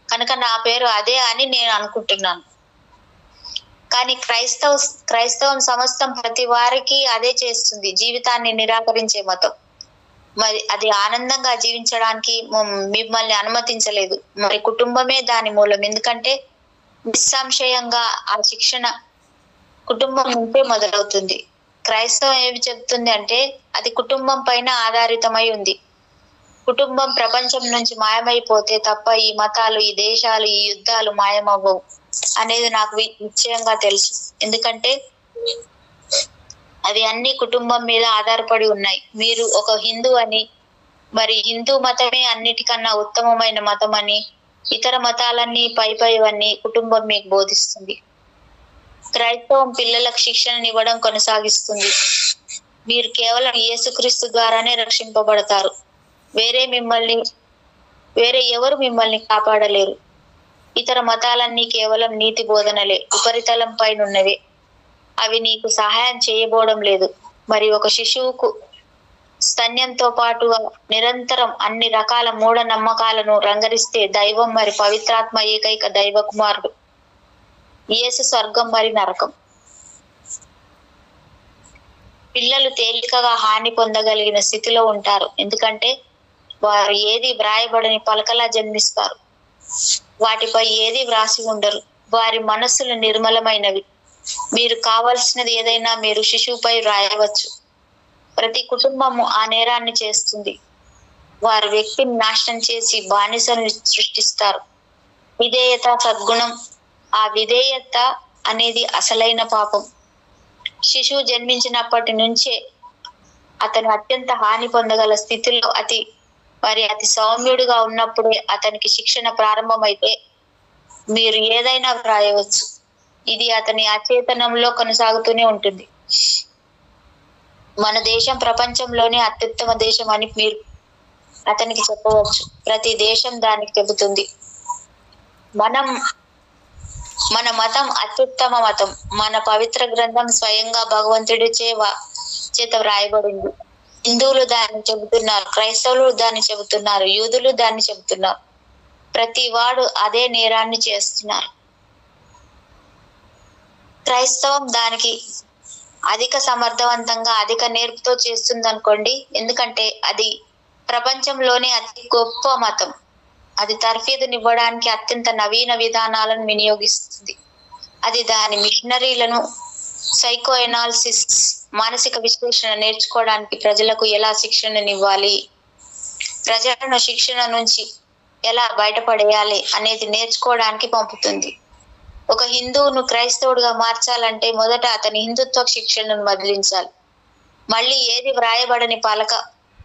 కనుక నా పేరు అదే అని నేను అనుకుంటున్నాను. కానీ క్రైస్తవం సమస్తం ప్రతి వారికి అదే చేస్తుంది, జీవితాన్ని నిరాకరించే మతం. మరి అది ఆనందంగా జీవించడానికి మిమ్మల్ని అనుమతించలేదు. మరి కుటుంబమే దాని మూలం. ఎందుకంటే నిస్సంశయంగా ఆ శిక్షణ కుటుంబం నుంచే మొదలవుతుంది. క్రైస్తవం ఏమి చెప్తుంది అంటే అది కుటుంబం పైన ఆధారితమై ఉంది. కుటుంబం ప్రపంచం నుంచి మాయమైపోతే తప్ప ఈ మతాలు, ఈ దేశాలు, ఈ యుద్ధాలు మాయమవ్వవు అనేది నాకు నిశ్చయంగా తెలుసు. ఎందుకంటే అవి అన్ని కుటుంబం మీద ఆధారపడి ఉన్నాయి. మీరు ఒక హిందూ అని, మరి హిందూ మతమే అన్నిటికన్నా ఉత్తమమైన మతం అని, ఇతర మతాలన్నీ పైవన్నీ కుటుంబం మీకు బోధిస్తుంది. క్రైస్తవం పిల్లలకు శిక్షణనివ్వడం కొనసాగిస్తుంది. మీరు కేవలం యేసుక్రీస్తు ద్వారానే రక్షింపబడతారు. వేరే ఎవరు మిమ్మల్ని కాపాడలేరు. ఇతర మతాలన్నీ కేవలం నీతి బోధనలే, ఉపరితలం పైనున్నవే. అవి నీకు సహాయం చేయబోవడం లేదు. మరి ఒక శిశువుకు స్తన్యంతో పాటు నిరంతరం అన్ని రకాల మూఢ నమ్మకాలను రంగరిస్తే దైవం మరి పవిత్రాత్మ ఏకైక దైవ కుమారుడు యేసు స్వర్గం మరి నరకం. పిల్లలు తేలికగా హాని పొందగలిగిన స్థితిలో ఉంటారు. ఎందుకంటే వారు ఏది వ్రాయబడని పలకలా జన్మిస్తారు. వాటిపై ఏది వ్రాసి ఉండరు. వారి మనస్సులు నిర్మలమైనవి. మీరు కావలసినది ఏదైనా మీరు శిశువుపై వ్రాయవచ్చు. ప్రతి కుటుంబము ఆ నేరాన్ని చేస్తుంది. వారు వ్యక్తిని నాశనం చేసి బానిసను సృష్టిస్తారు. విధేయత సద్గుణం. ఆ విధేయత అనేది అసలైన పాపం. శిశువు జన్మించినప్పటి నుంచే అతను అత్యంత హాని పొందగల స్థితిలో అతి సౌమ్యుడిగా ఉన్నప్పుడే అతనికి శిక్షణ ప్రారంభమైతే మీరు ఏదైనా వ్రాయవచ్చు. ఇది అతని అచేతనంలో కొనసాగుతూనే ఉంటుంది. మన దేశం ప్రపంచంలోనే అత్యుత్తమ దేశం అని మీరు అతనికి చెప్పవచ్చు. ప్రతి దేశం దానికి చెబుతుంది. మన మతం అత్యుత్తమ మతం. మన పవిత్ర గ్రంథం స్వయంగా భగవంతుడి చేత వ్రాయబడింది. హిందువులు దాన్ని చెబుతున్నారు, క్రైస్తవులు దాన్ని చెబుతున్నారు, యూదులు దాన్ని చెబుతున్నారు. ప్రతి వాడు అదే నేరాన్ని చేస్తున్నారు. క్రైస్తవం దానికి అధిక సమర్థవంతంగా అధిక నేర్పుతో చేస్తుంది అనుకోండి. ఎందుకంటే అది ప్రపంచంలోనే అతి గొప్ప మతం. అది తర్ఫీదునివ్వడానికి అత్యంత నవీన విధానాలను వినియోగిస్తుంది. అది దాని మిషనరీలను సైకో ఎనాలిసిస్, మానసిక విశ్లేషణ నేర్చుకోవడానికి ప్రజలకు ఎలా శిక్షణనివ్వాలి, ప్రజలను శిక్షణ నుంచి ఎలా బయటపడేయాలి అనేది నేర్చుకోవడానికి పంపుతుంది. ఒక హిందువును క్రైస్తవుడిగా మార్చాలంటే మొదట అతని హిందుత్వ శిక్షణను బదిలించాలి. మళ్ళీ ఏది వ్రాయబడని పలక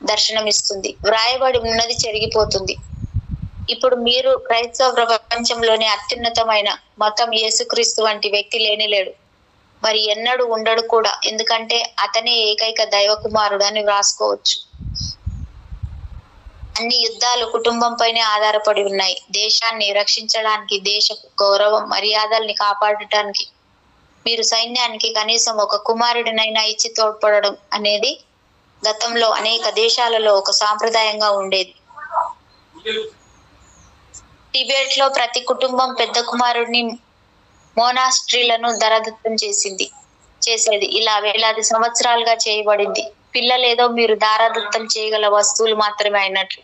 దర్శనమిస్తుంది. వ్రాయబడి ఉన్నది చెరిగిపోతుంది. ఇప్పుడు మీరు క్రైస్తవ ప్రపంచంలోనే అత్యున్నతమైన మతం యేసుక్రీస్తు వంటి వ్యక్తి లేనిలేడు, మరి ఎన్నడూ ఉండడు కూడా. ఎందుకంటే అతనే ఏకైక దైవ కుమారుడు అని వ్రాసుకోవచ్చు. అన్ని యుద్ధాలు కుటుంబంపైనే ఆధారపడి ఉన్నాయి. దేశాన్ని రక్షించడానికి, దేశ గౌరవం మర్యాదల్ని కాపాడటానికి మీరు సైన్యానికి కనీసం ఒక కుమారుడినైనా ఇచ్చి తోడ్పడడం అనేది గతంలో అనేక దేశాలలో ఒక సాంప్రదాయంగా ఉండేది. టిబెట్ లో ప్రతి కుటుంబం పెద్ద కుమారుడిని మోనాస్ట్రీలను దరదత్తం చేసేది. ఇలా వేలాది సంవత్సరాలుగా చేయబడింది. పిల్లలేదో మీరు దారాదత్తం చేయగల వస్తువులు మాత్రమే అయినట్లు.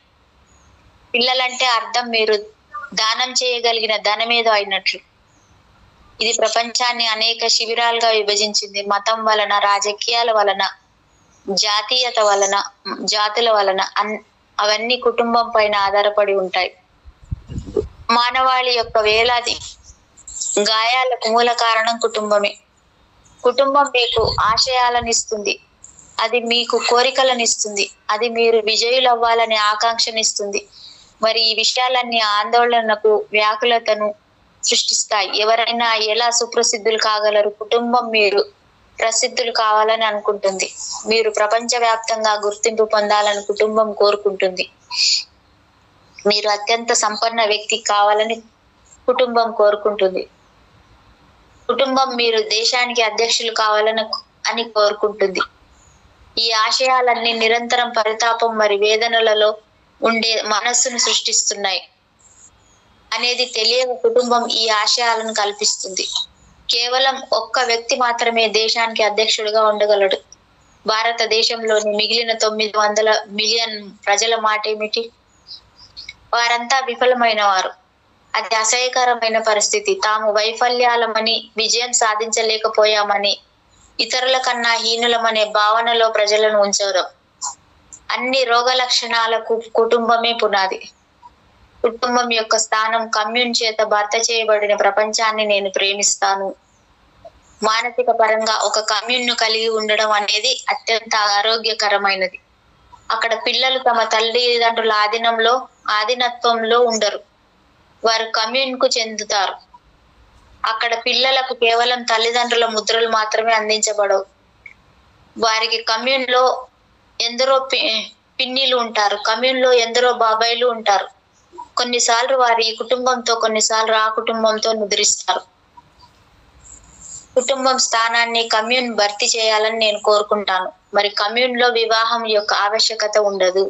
పిల్లలంటే అర్థం మీరు దానం చేయగలిగిన ధనమేదో అయినట్లు. ఇది ప్రపంచాన్ని అనేక శిబిరాలుగా విభజించింది. మతం వలన, రాజకీయాల వలన, జాతీయత వలన, జాతుల వలన అవన్నీ కుటుంబం పైన ఆధారపడి ఉంటాయి. మానవాళి యొక్క వేలాది గాయాలకు మూల కారణం కుటుంబమే. కుటుంబం మీకు ఆశయాలను ఇస్తుంది. అది మీకు కోరికలను ఇస్తుంది. అది మీరు విజయులవ్వాలనే ఆకాంక్షనిస్తుంది. మరి ఈ విషయాలన్నీ ఆందోళనకు, వ్యాకులతను సృష్టిస్తాయి. ఎవరైనా ఎలా సుప్రసిద్ధులు కాగలరు? కుటుంబం మీరు ప్రసిద్ధులు కావాలని అనుకుంటుంది. మీరు ప్రపంచవ్యాప్తంగా గుర్తింపు పొందాలని కుటుంబం కోరుకుంటుంది. మీరు అత్యంత సంపన్న వ్యక్తి కావాలని కుటుంబం కోరుకుంటుంది. కుటుంబం మీరు దేశానికి అధ్యక్షులు కావాలని కోరుకుంటుంది. ఈ ఆశయాలన్నీ నిరంతరం పరితాపం మరి వేదనలలో ఉండే మనస్సును సృష్టిస్తున్నాయి అనేది తెలియని కుటుంబం ఈ ఆశయాలను కల్పిస్తుంది. కేవలం ఒక్క వ్యక్తి మాత్రమే దేశానికి అధ్యక్షుడిగా ఉండగలడు. భారతదేశంలోని మిగిలిన 900 మిలియన్ ప్రజల మాట ఏమిటి? వారంతా విఫలమైన వారు. అది అసహ్యకరమైన పరిస్థితి. తాము వైఫల్యాలమని, విజయం సాధించలేకపోయామని, ఇతరుల కన్నా హీనులమనే భావనలో ప్రజలను ఉంచడం. అన్ని రోగ లక్షణాలకు కుటుంబమే పునాది. కుటుంబం యొక్క స్థానం కమ్యూన్ చేత భర్త చేయబడిన ప్రపంచాన్ని నేను ప్రేమిస్తాను. మానసిక పరంగా ఒక కమ్యూన్ను కలిగి ఉండడం అనేది అత్యంత ఆరోగ్యకరమైనది. అక్కడ పిల్లలు తమ తల్లిదండ్రుల ఆధీనత్వంలో ఉండరు. వారు కమ్యూన్ కు చెందుతారు. అక్కడ పిల్లలకు కేవలం తల్లిదండ్రుల ముద్రలు మాత్రమే అందించబడవు. వారికి కమ్యూన్ లో ఎందరో పిన్నిలు ఉంటారు. కమ్యూన్ లో ఎందరో బాబాయిలు ఉంటారు. కొన్నిసార్లు వారు ఈ కుటుంబంతో, కొన్నిసార్లు ఆ కుటుంబంతో నిద్రిస్తారు. కుటుంబం స్థానాన్ని కమ్యూన్ భర్తీ చేయాలని నేను కోరుకుంటాను. మరి కమ్యూన్ లో వివాహం యొక్క ఆవశ్యకత ఉండదు.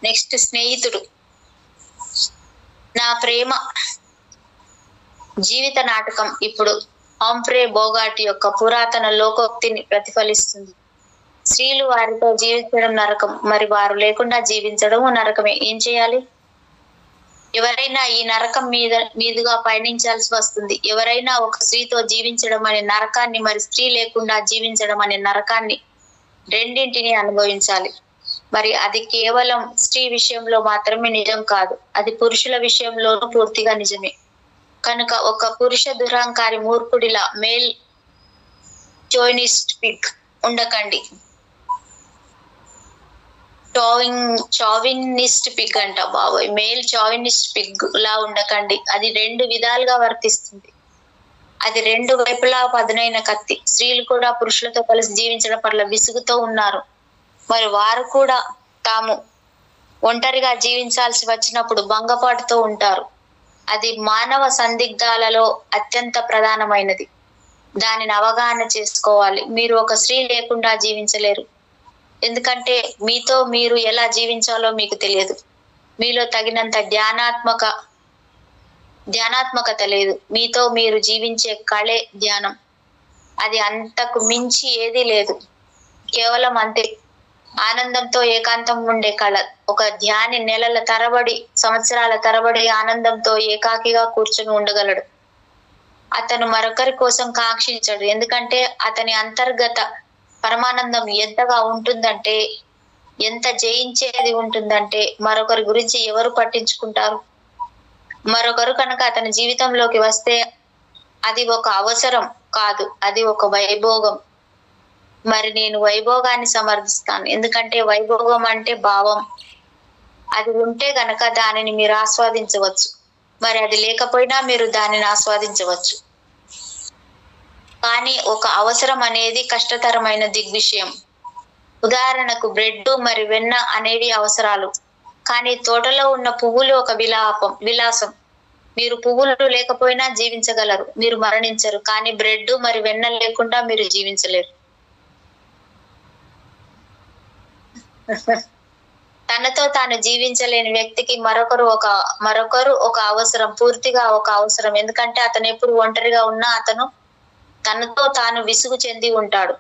నెక్స్ట్, స్నేహితుడు. నా ప్రేమ జీవిత నాటకం ఇప్పుడు హంఫ్రే బోగార్ట్ యొక్క పురాతన లోకోక్తిని ప్రతిఫలిస్తుంది. స్త్రీలు వారితో జీవించడం నరకం, మరి వారు లేకుండా జీవించడం నరకమే. ఏం చేయాలి? ఎవరైనా ఈ నరకం మీదుగా పయనించాల్సి వస్తుంది. ఎవరైనా ఒక స్త్రీతో జీవించడం అనే నరకాన్ని, మరి స్త్రీ లేకుండా జీవించడం అనే నరకాన్ని, రెండింటిని అనుభవించాలి. మరి అది కేవలం స్త్రీ విషయంలో మాత్రమే నిజం కాదు, అది పురుషుల విషయంలోనూ పూర్తిగా నిజమే. కనుక ఒక పురుష దురహంకారి మూర్ఖుడిలా మేల్ చోయినిస్ట్ పిగ్ ఉండకండి. చావినిస్ట్ పిగ్ అంట బాబోయ్. మేల్ చావినిస్ట్ పిగ్ లా ఉండకండి. అది 2 విధాలుగా వర్తిస్తుంది. అది 2 వైపులా పదునైన కత్తి. స్త్రీలు కూడా పురుషులతో కలిసి జీవించడం పట్ల విసుగుతో ఉన్నారు. మరి వారు కూడా తాము ఒంటరిగా జీవించాల్సి వచ్చినప్పుడు భంగపాటుతో ఉంటారు. అది మానవ సందిగ్ధాలలో అత్యంత ప్రధానమైనది. దానిని అవగాహన చేసుకోవాలి. మీరు ఒక స్త్రీ లేకుండా జీవించలేరు. ఎందుకంటే మీతో మీరు ఎలా జీవించాలో మీకు తెలియదు. మీలో తగినంత ధ్యానాత్మకత లేదు. మీతో మీరు జీవించే కళే ధ్యానం. అది అంతకు మించి ఏదీ లేదు. కేవలం అంతే. ఆనందంతో ఏకాంతం ఉండే కళ. ఒక ధ్యాని నెలల తరబడి, సంవత్సరాల తరబడి ఆనందంతో ఏకాకిగా కూర్చుని ఉండగలడు. అతను మరొకరి కోసం కాంక్షించడు. ఎందుకంటే అతని అంతర్గత పరమానందం ఎంతగా ఉంటుందంటే, ఎంత జయించేది ఉంటుందంటే, మరొకరి గురించి ఎవరు పట్టించుకుంటారు? మరొకరు కనుక అతని జీవితంలోకి వస్తే అది ఒక అవసరం కాదు, అది ఒక వైభోగం. మరి నేను వైభోగాన్ని సమర్థిస్తాను. ఎందుకంటే వైభోగం అంటే భావం. అది ఉంటే గనక దానిని మీరు ఆస్వాదించవచ్చు. మరి అది లేకపోయినా మీరు దానిని ఆస్వాదించవచ్చు. కానీ ఒక అవసరం అనేది కష్టతరమైన దిగ్విషయం. ఉదాహరణకు బ్రెడ్ మరి వెన్న అనేవి అవసరాలు. కానీ తోటలో ఉన్న పువ్వులు ఒక విలాసం. మీరు పువ్వులు లేకపోయినా జీవించగలరు, మీరు మరణించరు. కానీ బ్రెడ్ మరి వెన్న లేకుండా మీరు జీవించలేరు. తనతో తాను జీవించలేని వ్యక్తికి మరొకరు ఒక అవసరం, పూర్తిగా ఒక అవసరం. ఎందుకంటే అతను ఎప్పుడు ఒంటరిగా ఉన్నా అతను తనతో తాను విసుగు చెంది ఉంటాడు.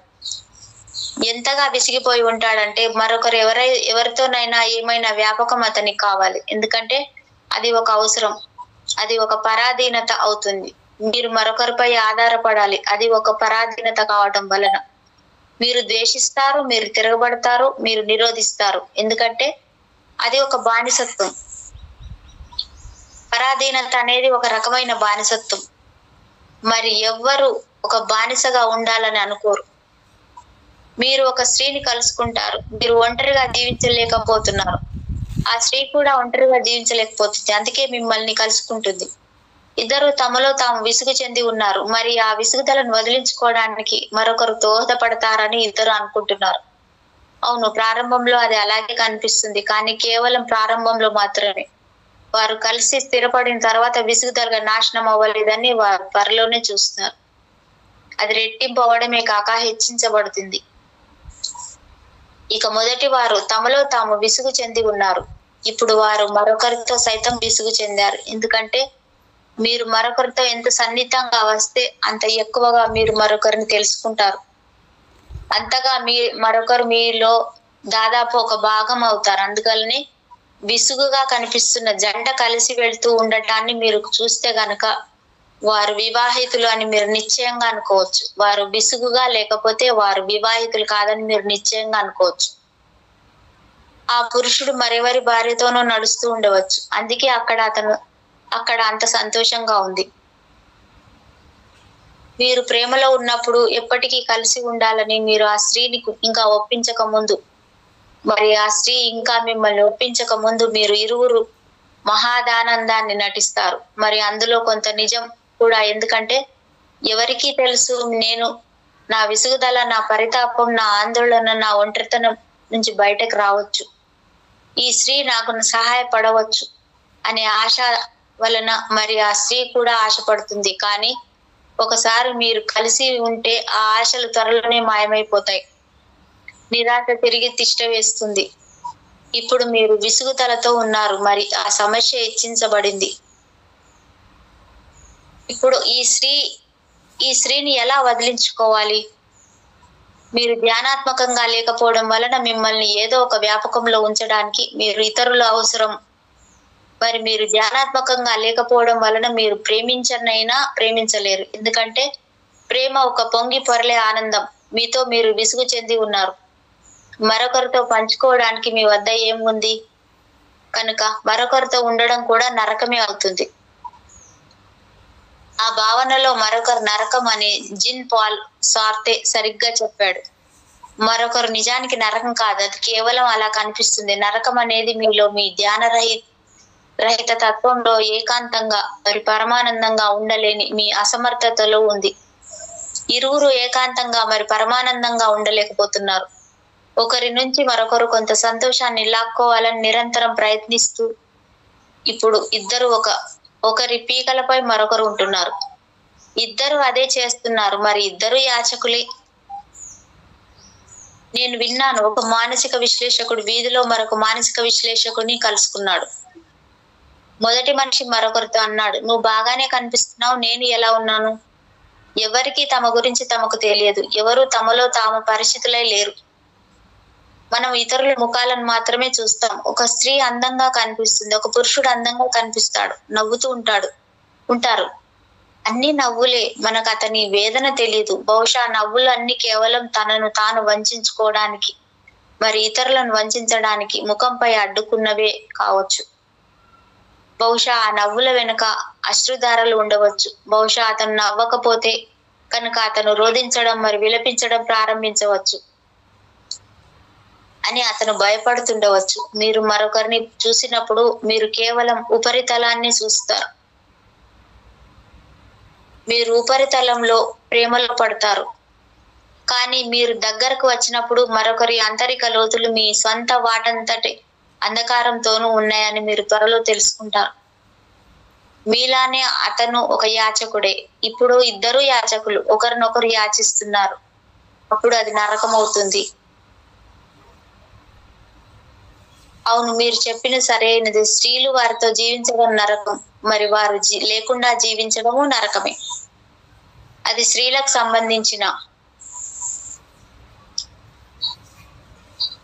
ఎంతగా విసిగిపోయి ఉంటాడంటే మరొకరు ఎవరితోనైనా ఏమైనా వ్యాపకం అతనికి కావాలి. ఎందుకంటే అది ఒక అవసరం, అది ఒక పరాధీనత అవుతుంది. మీరు మరొకరిపై ఆధారపడాలి. అది ఒక పరాధీనత కావటం వలన మీరు ద్వేషిస్తారు, మీరు తిరగబడతారు, మీరు నిరోధిస్తారు. ఎందుకంటే అది ఒక బానిసత్వం. పరాధీనత అనేది ఒక రకమైన బానిసత్వం. మరి ఎవ్వరు ఒక బానిసగా ఉండాలని అనుకోరు. మీరు ఒక స్త్రీని కలుసుకుంటారు, మీరు ఒంటరిగా జీవించలేకపోతున్నారు, ఆ స్త్రీ కూడా ఒంటరిగా జీవించలేకపోతుంది, అందుకే మిమ్మల్ని కలుసుకుంటుంది. ఇద్దరు తమలో తాము విసుగు చెంది ఉన్నారు. మరి ఆ విసుగుదలను వదిలించుకోవడానికి మరొకరు దోహదపడతారని ఇద్దరు అనుకుంటున్నారు. అవును, ప్రారంభంలో అది అలాగే కనిపిస్తుంది, కానీ కేవలం ప్రారంభంలో మాత్రమే. వారు కలిసి స్థిరపడిన తర్వాత విసుగుదలగా నాశనం అవ్వలేదని వారు త్వరలోనే చూస్తున్నారు. అది రెట్టింపు అవడమే కాక హెచ్చించబడుతుంది. ఇక మొదటి వారు తమలో తాము విసుగు చెంది ఉన్నారు. ఇప్పుడు వారు మరొకరితో సైతం విసుగు చెందారు. ఎందుకంటే మీరు మరొకరితో ఎంత సన్నిహితంగా వస్తే అంత ఎక్కువగా మీరు మరొకరిని తెలుసుకుంటారు. అంతగా మరొకరు మీలో దాదాపు ఒక భాగం అవుతారు. అందుకని విసుగుగా కనిపిస్తున్న జంట కలిసి వెళ్తూ ఉండటాన్ని మీరు చూస్తే గనక వారు వివాహితులు అని మీరు నిశ్చయంగా అనుకోవచ్చు. వారు విసుగుగా లేకపోతే వారు వివాహితులు కాదని మీరు నిశ్చయంగా అనుకోవచ్చు. ఆ పురుషుడు మరెవరి భార్యతోనో నడుస్తూ ఉండవచ్చు. అందుకే అక్కడ అంత సంతోషంగా ఉంది. మీరు ప్రేమలో ఉన్నప్పుడు ఎప్పటికీ కలిసి ఉండాలని మీరు ఆ స్త్రీని ఇంకా ఒప్పించక ముందు, మరి ఆ స్త్రీ ఇంకా మిమ్మల్ని ఒప్పించక ముందు మీరు ఇరువురు మహాదానందాన్ని నటిస్తారు. మరి అందులో కొంత నిజం కూడా. ఎందుకంటే ఎవరికీ తెలుసు, నేను నా విసుగుదల, నా పరితాపం, నా ఆందోళన, నా ఒంటరితనం నుంచి బయటకు రావచ్చు, ఈ స్త్రీ నాకు సహాయపడవచ్చు అనే ఆశ వలన మరి ఆ స్త్రీ కూడా ఆశపడుతుంది. కానీ ఒకసారి మీరు కలిసి ఉంటే ఆ ఆశలు త్వరలోనే మాయమైపోతాయి. నిరాశ తిరిగి తిష్ట వేస్తుంది. ఇప్పుడు మీరు విసుగుదలతో ఉన్నారు. మరి ఆ సమస్య హెచ్చించబడింది. ఇప్పుడు ఈ స్త్రీని ఎలా వదిలించుకోవాలి? మీరు ధ్యానాత్మకంగా లేకపోవడం వలన మిమ్మల్ని ఏదో ఒక వ్యాపకంలో ఉంచడానికి మీరు ఇతరుల అవసరం. మరి మీరు ధ్యానాత్మకంగా లేకపోవడం వలన మీరు ప్రేమించనైనా ప్రేమించలేరు. ఎందుకంటే ప్రేమ ఒక పొంగి పొరలే ఆనందం. మీతో మీరు విసుగు చెంది ఉన్నారు. మరొకరితో పంచుకోవడానికి మీ వద్ద ఏముంది? కనుక మరొకరితో ఉండడం కూడా నరకమే అవుతుంది. ఆ భావనలో మరొకరు నరకం అని జిన్ పాల్ సార్తే సరిగ్గా చెప్పాడు. మరొకరు నిజానికి నరకం కాదు, అది కేవలం అలా కనిపిస్తుంది. నరకం అనేది మీలో మీ ధ్యాన రహిత తత్వంలో ఏకాంతంగా మరి పరమానందంగా ఉండలేని మీ అసమర్థతలో ఉంది. ఇరువురు ఏకాంతంగా మరి పరమానందంగా ఉండలేకపోతున్నారు. ఒకరి నుంచి మరొకరు కొంత సంతోషాన్ని లాక్కోవాలని నిరంతరం ప్రయత్నిస్తూ ఇప్పుడు ఇద్దరు ఒకరి పీకలపై మరొకరు ఉంటున్నారు. ఇద్దరు అదే చేస్తున్నారు. మరి ఇద్దరు యాచకులే. నేను విన్నాను, ఒక మానసిక విశ్లేషకుడు వీధిలో మరొక మానసిక విశ్లేషకుడిని కలుసుకున్నాడు. మొదటి మనిషి మరొకరితో అన్నాడు, నువ్వు బాగానే కనిపిస్తున్నావు, నేను ఎలా ఉన్నాను? ఎవరికి తమ గురించి తమకు తెలియదు. ఎవరు తమలో తాము పరిచితులై లేరు. మనం ఇతరుల ముఖాలను మాత్రమే చూస్తాం. ఒక స్త్రీ అందంగా కనిపిస్తుంది, ఒక పురుషుడు అందంగా కనిపిస్తాడు, నవ్వుతూ ఉంటారు. అన్ని నవ్వులే. మనకు అతని వేదన తెలియదు. బహుశా నవ్వులు అన్ని కేవలం తనను తాను వంచుకోవడానికి మరి ఇతరులను వంచడానికి ముఖంపై అడ్డుకున్నవే కావచ్చు. బహుశా ఆ నవ్వుల వెనుక అశ్రుధారలు ఉండవచ్చు. బహుశా అతను నవ్వకపోతే కనుక అతను రోధించడం మరి విలపించడం ప్రారంభించవచ్చు అని అతను భయపడుతుండవచ్చు. మీరు మరొకరిని చూసినప్పుడు మీరు కేవలం ఉపరితలాన్ని చూస్తారు. మీరు ఉపరితలంలో ప్రేమలో పడతారు. కానీ మీరు దగ్గరకు వచ్చినప్పుడు మరొకరి ఆంతరిక లోతులు మీ సొంత వాటంతటి అంధకారంతోనూ ఉన్నాయని మీరు త్వరలో తెలుసుకుంటారు. మీలానే అతను ఒక యాచకుడే. ఇప్పుడు ఇద్దరు యాచకులు ఒకరినొకరు యాచిస్తున్నారు. అప్పుడు అది నరకం అవుతుంది. అవును, మీరు చెప్పిన సరైనది. స్త్రీలు వారితో జీవించడం నరకం, మరి వారు లేకుండా జీవించడము నరకమే. అది స్త్రీలకు సంబంధించిన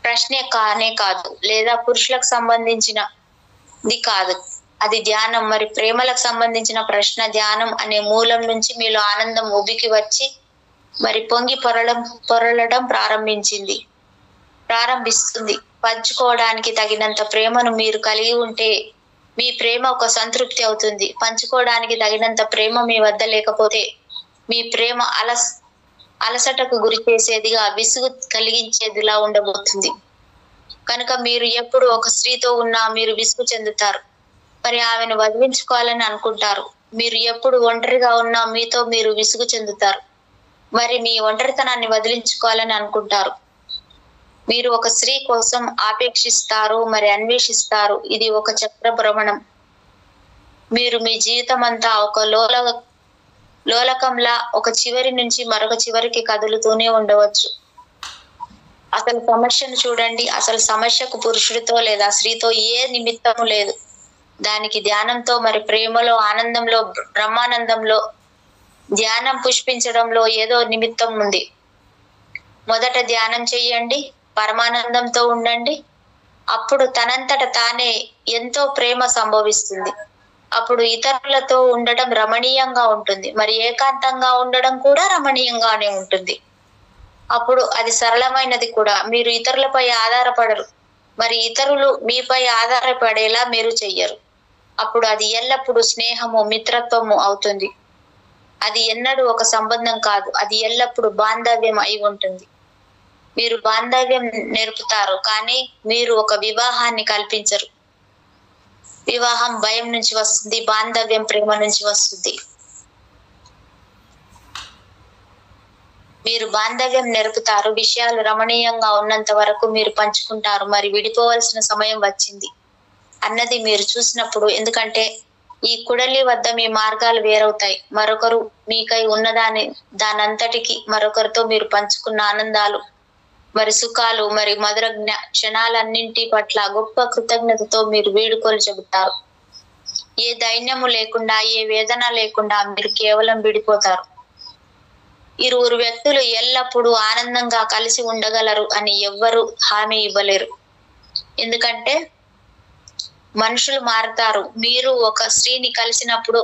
ప్రశ్నే కానే కాదు, లేదా పురుషులకు సంబంధించినది కాదు. అది ధ్యానం మరి ప్రేమలకు సంబంధించిన ప్రశ్న. ధ్యానం అనే మూలం నుంచి మీలో ఆనందం ఉబికి వచ్చి మరి పొంగి పొరలడం ప్రారంభిస్తుంది. పంచుకోవడానికి తగినంత ప్రేమను మీరు కలిగి ఉంటే మీ ప్రేమ ఒక సంతృప్తి అవుతుంది. పంచుకోవడానికి తగినంత ప్రేమ మీ వద్ద లేకపోతే మీ ప్రేమ అలసటకు గురి చేసేదిగా, విసుగు కలిగించేదిలా ఉండబోతుంది. కనుక మీరు ఎప్పుడు ఒక స్త్రీతో ఉన్నా మీరు విసుగు చెందుతారు. మరి ఆమెను వదిలించుకోవాలని అనుకుంటారు. మీరు ఎప్పుడు ఒంటరిగా ఉన్నా మీతో మీరు విసుగు చెందుతారు. మరి మీ ఒంటరితనాన్ని వదిలించుకోవాలని అనుకుంటారు. మీరు ఒక స్త్రీ కోసం ఆపేక్షిస్తారు మరి అన్వేషిస్తారు. ఇది ఒక చక్ర భ్రమణం. మీరు మీ జీవితం అంతా ఒక లోలకంలా ఒక చివరి నుంచి మరొక చివరికి కదులుతూనే ఉండవచ్చు. అసలు సమస్యను చూడండి. అసలు సమస్యకు పురుషుడితో లేదా స్త్రీతో ఏ నిమిత్తము లేదు. దానికి ధ్యానంతో, మరి ప్రేమలో, ఆనందంలో, బ్రహ్మానందంలో, ధ్యానం పుష్పించడంలో ఏదో నిమిత్తం ఉంది. మొదట ధ్యానం చెయ్యండి, పరమానందంతో ఉండండి. అప్పుడు తనంతట తానే ఎంతో ప్రేమ సంభవిస్తుంది. అప్పుడు ఇతరులతో ఉండడం రమణీయంగా ఉంటుంది. మరి ఏకాంతంగా ఉండడం కూడా రమణీయంగానే ఉంటుంది. అప్పుడు అది సరళమైనది కూడా. మీరు ఇతరులపై ఆధారపడరు, మరి ఇతరులు మీపై ఆధారపడేలా మీరు చెయ్యరు. అప్పుడు అది ఎల్లప్పుడూ స్నేహము, మిత్రత్వము అవుతుంది. అది ఎన్నడూ ఒక సంబంధం కాదు, అది ఎల్లప్పుడూ బాంధవ్యం అయి ఉంటుంది. మీరు బాంధవ్యం నేర్పుతారు, కానీ మీరు ఒక వివాహాన్ని కల్పించరు. వివాహం భయం నుంచి వస్తుంది, బాంధవ్యం ప్రేమ నుంచి వస్తుంది. మీరు బాంధవ్యం నేర్పుతారు, విషయాలు రమణీయంగా ఉన్నంత వరకు మీరు పంచుకుంటారు. మరి విడిపోవలసిన సమయం వచ్చింది అన్నది మీరు చూసినప్పుడు, ఎందుకంటే ఈ కుడలి వద్ద మీ మార్గాలు వేరవుతాయి. మరొకరు మీకై దానంతటికి మరొకరితో మీరు పంచుకున్న ఆనందాలు, మరి సుఖాలు, మరి మధుర క్షణాలన్నింటి పట్ల గొప్ప కృతజ్ఞతతో మీరు వీడుకోలు చెబుతారు. ఏ దైన్యము లేకుండా, ఏ వేదన లేకుండా మీరు కేవలం విడిపోతారు. ఇరువురు వ్యక్తులు ఎల్లప్పుడూ ఆనందంగా కలిసి ఉండగలరు అని ఎవ్వరూ హామీ ఇవ్వలేరు. ఎందుకంటే మనుషులు మారుతారు. మీరు ఒక స్త్రీని కలిసినప్పుడు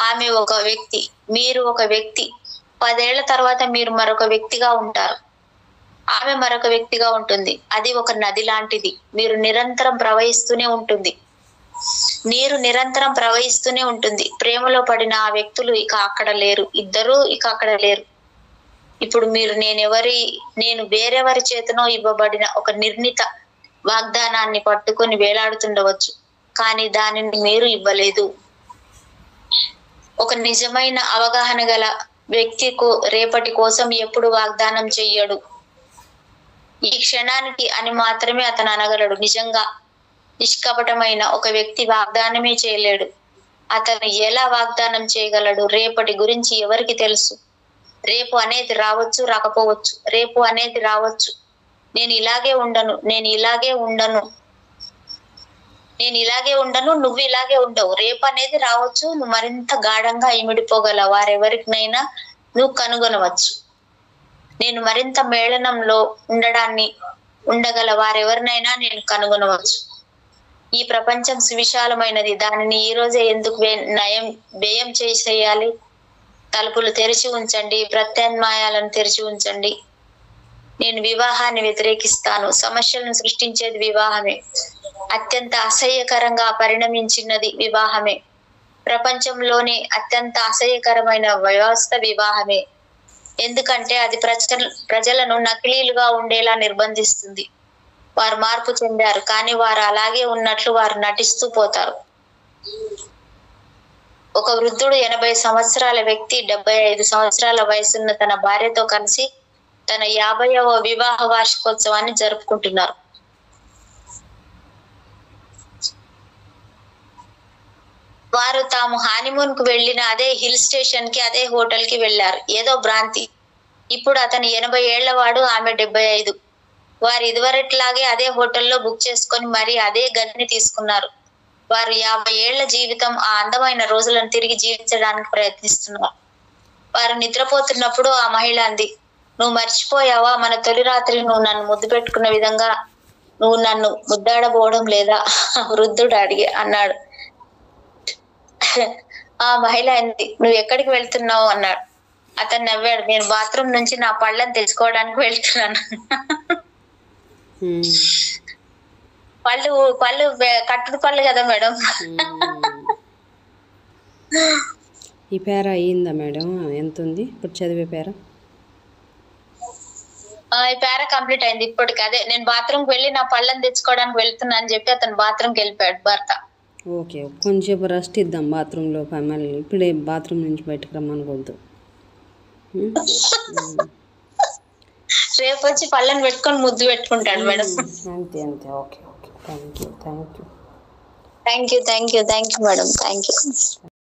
ఆమె ఒక వ్యక్తి, మీరు ఒక వ్యక్తి. 10 ఏళ్ల తర్వాత మీరు మరొక వ్యక్తిగా ఉంటారు, ఆమె మరొక వ్యక్తిగా ఉంటుంది. అది ఒక నది లాంటిది. మీరు నిరంతరం ప్రవహిస్తూనే ఉంటుంది. నీరు నిరంతరం ప్రవహిస్తూనే ఉంటుంది. ప్రేమలో పడిన ఆ వ్యక్తులు ఇక అక్కడ లేరు. ఇద్దరూ ఇక అక్కడ లేరు. ఇప్పుడు మీరు నేను వేరెవరి చేతనో ఇవ్వబడిన ఒక నిర్ణీత వాగ్దానాన్ని పట్టుకొని వేలాడుతుండవచ్చు, కానీ దానిని మీరు ఇవ్వలేదు. ఒక నిజమైన అవగాహన గల వ్యక్తికు రేపటి కోసం ఎప్పుడు వాగ్దానం చెయ్యడు. ఈ క్షణానికి అని మాత్రమే అతను అనగలడు. నిజంగా నిష్కపటమైన ఒక వ్యక్తి వాగ్దానమే చేయలేడు. అతను ఎలా వాగ్దానం చేయగలడు? రేపటి గురించి ఎవరికి తెలుసు? రేపు అనేది రావచ్చు, రాకపోవచ్చు. రేపు అనేది రావచ్చు, నేను ఇలాగే ఉండను, నేను ఇలాగే ఉండను, నువ్వు ఇలాగే ఉండవు. రేపు అనేది రావచ్చు, నువ్వు మరింత గాఢంగా ఇమిడిపోగల వారెవరికైనా నువ్వు కనుగొనవచ్చు. నేను మరింత మేళనంలో ఉండగల వారెవరినైనా నేను కనుగొనవచ్చు. ఈ ప్రపంచం సువిశాలమైనది. దానిని ఈ రోజే ఎందుకు వ్యయం చేసేయాలి? తలుపులు తెరిచి ఉంచండి, ప్రత్యామ్నాయాలను తెరిచి ఉంచండి. నేను వివాహాన్ని వ్యతిరేకిస్తాను. సమస్యలను సృష్టించేది వివాహమే. అత్యంత అసహ్యకరంగా పరిణమించినది వివాహమే. ప్రపంచంలోనే అత్యంత అసహ్యకరమైన వ్యవస్థ వివాహమే. ఎందుకంటే అది ప్రజలను నకిలీలుగా ఉండేలా నిర్బంధిస్తుంది. వారు మార్పు చెందారు, కానీ వారు అలాగే ఉన్నట్లు వారు నటిస్తూ పోతారు. ఒక వృద్ధుడు 80 సంవత్సరాల వ్యక్తి 75 సంవత్సరాల వయసున్న తన భార్యతో కలిసి తన 50వ వివాహ వార్షికోత్సవాన్ని జరుపుకుంటున్నారు. వారు తాము హానిమూన్ కు వెళ్ళిన అదే హిల్ స్టేషన్ కి, అదే హోటల్ కి వెళ్లారు. ఏదో భ్రాంతి. ఇప్పుడు అతను 80 ఏళ్ల వాడు, ఆమె 75. వారు ఇదివరట్లాగే అదే హోటల్లో బుక్ చేసుకొని మరి అదే గదిని తీసుకున్నారు. వారు 50 ఏళ్ల జీవితం, ఆ అందమైన రోజులను తిరిగి జీవించడానికి ప్రయత్నిస్తున్నారు. వారు నిద్రపోతున్నప్పుడు ఆ మహిళ అంది, నువ్వు మర్చిపోయావా మన తొలి రాత్రి నువ్వు నన్ను ముద్దు పెట్టుకున్న విధంగా? నువ్వు నన్ను ముద్దాడబోవడం లేదా? వృద్ధుడు అన్నాడు. ఆ మహిళ అంది, నువ్వు ఎక్కడికి వెళ్తున్నావు అన్నాడు. అతను నవ్వాడు, నేను బాత్రూమ్ నుంచి నా పళ్ళని తెచ్చుకోవడానికి వెళ్తున్నాను. పళ్ళు కట్టుడు పళ్ళు కదా మేడం.
ఈ పేర అయ్యిందా మేడం? ఎంత ఉంది ఇప్పుడు చదివే పేర?
ఈ పేర కంప్లీట్ అయింది ఇప్పటికి. అదే నేను బాత్రూమ్ కి వెళ్ళి నా పళ్ళని తెచ్చుకోవడానికి వెళ్తున్నా అని చెప్పి అతను బాత్రూమ్ కి వెళ్ళిపోయాడు భర్త.
ఓకే, కొంచెం రెస్ట్ ఇద్దాం బాత్రూంలో. మళ్ళీ ఇప్పుడే బాత్రూమ్ నుంచి బయటకు రమ్మనుకోవద్దు.
రేపు వచ్చి పళ్ళని పెట్టుకొని ముద్దు పెట్టుకుంటాడు మేడం.
అంతే అంతే. Okay okay, thank you
madam, thank you.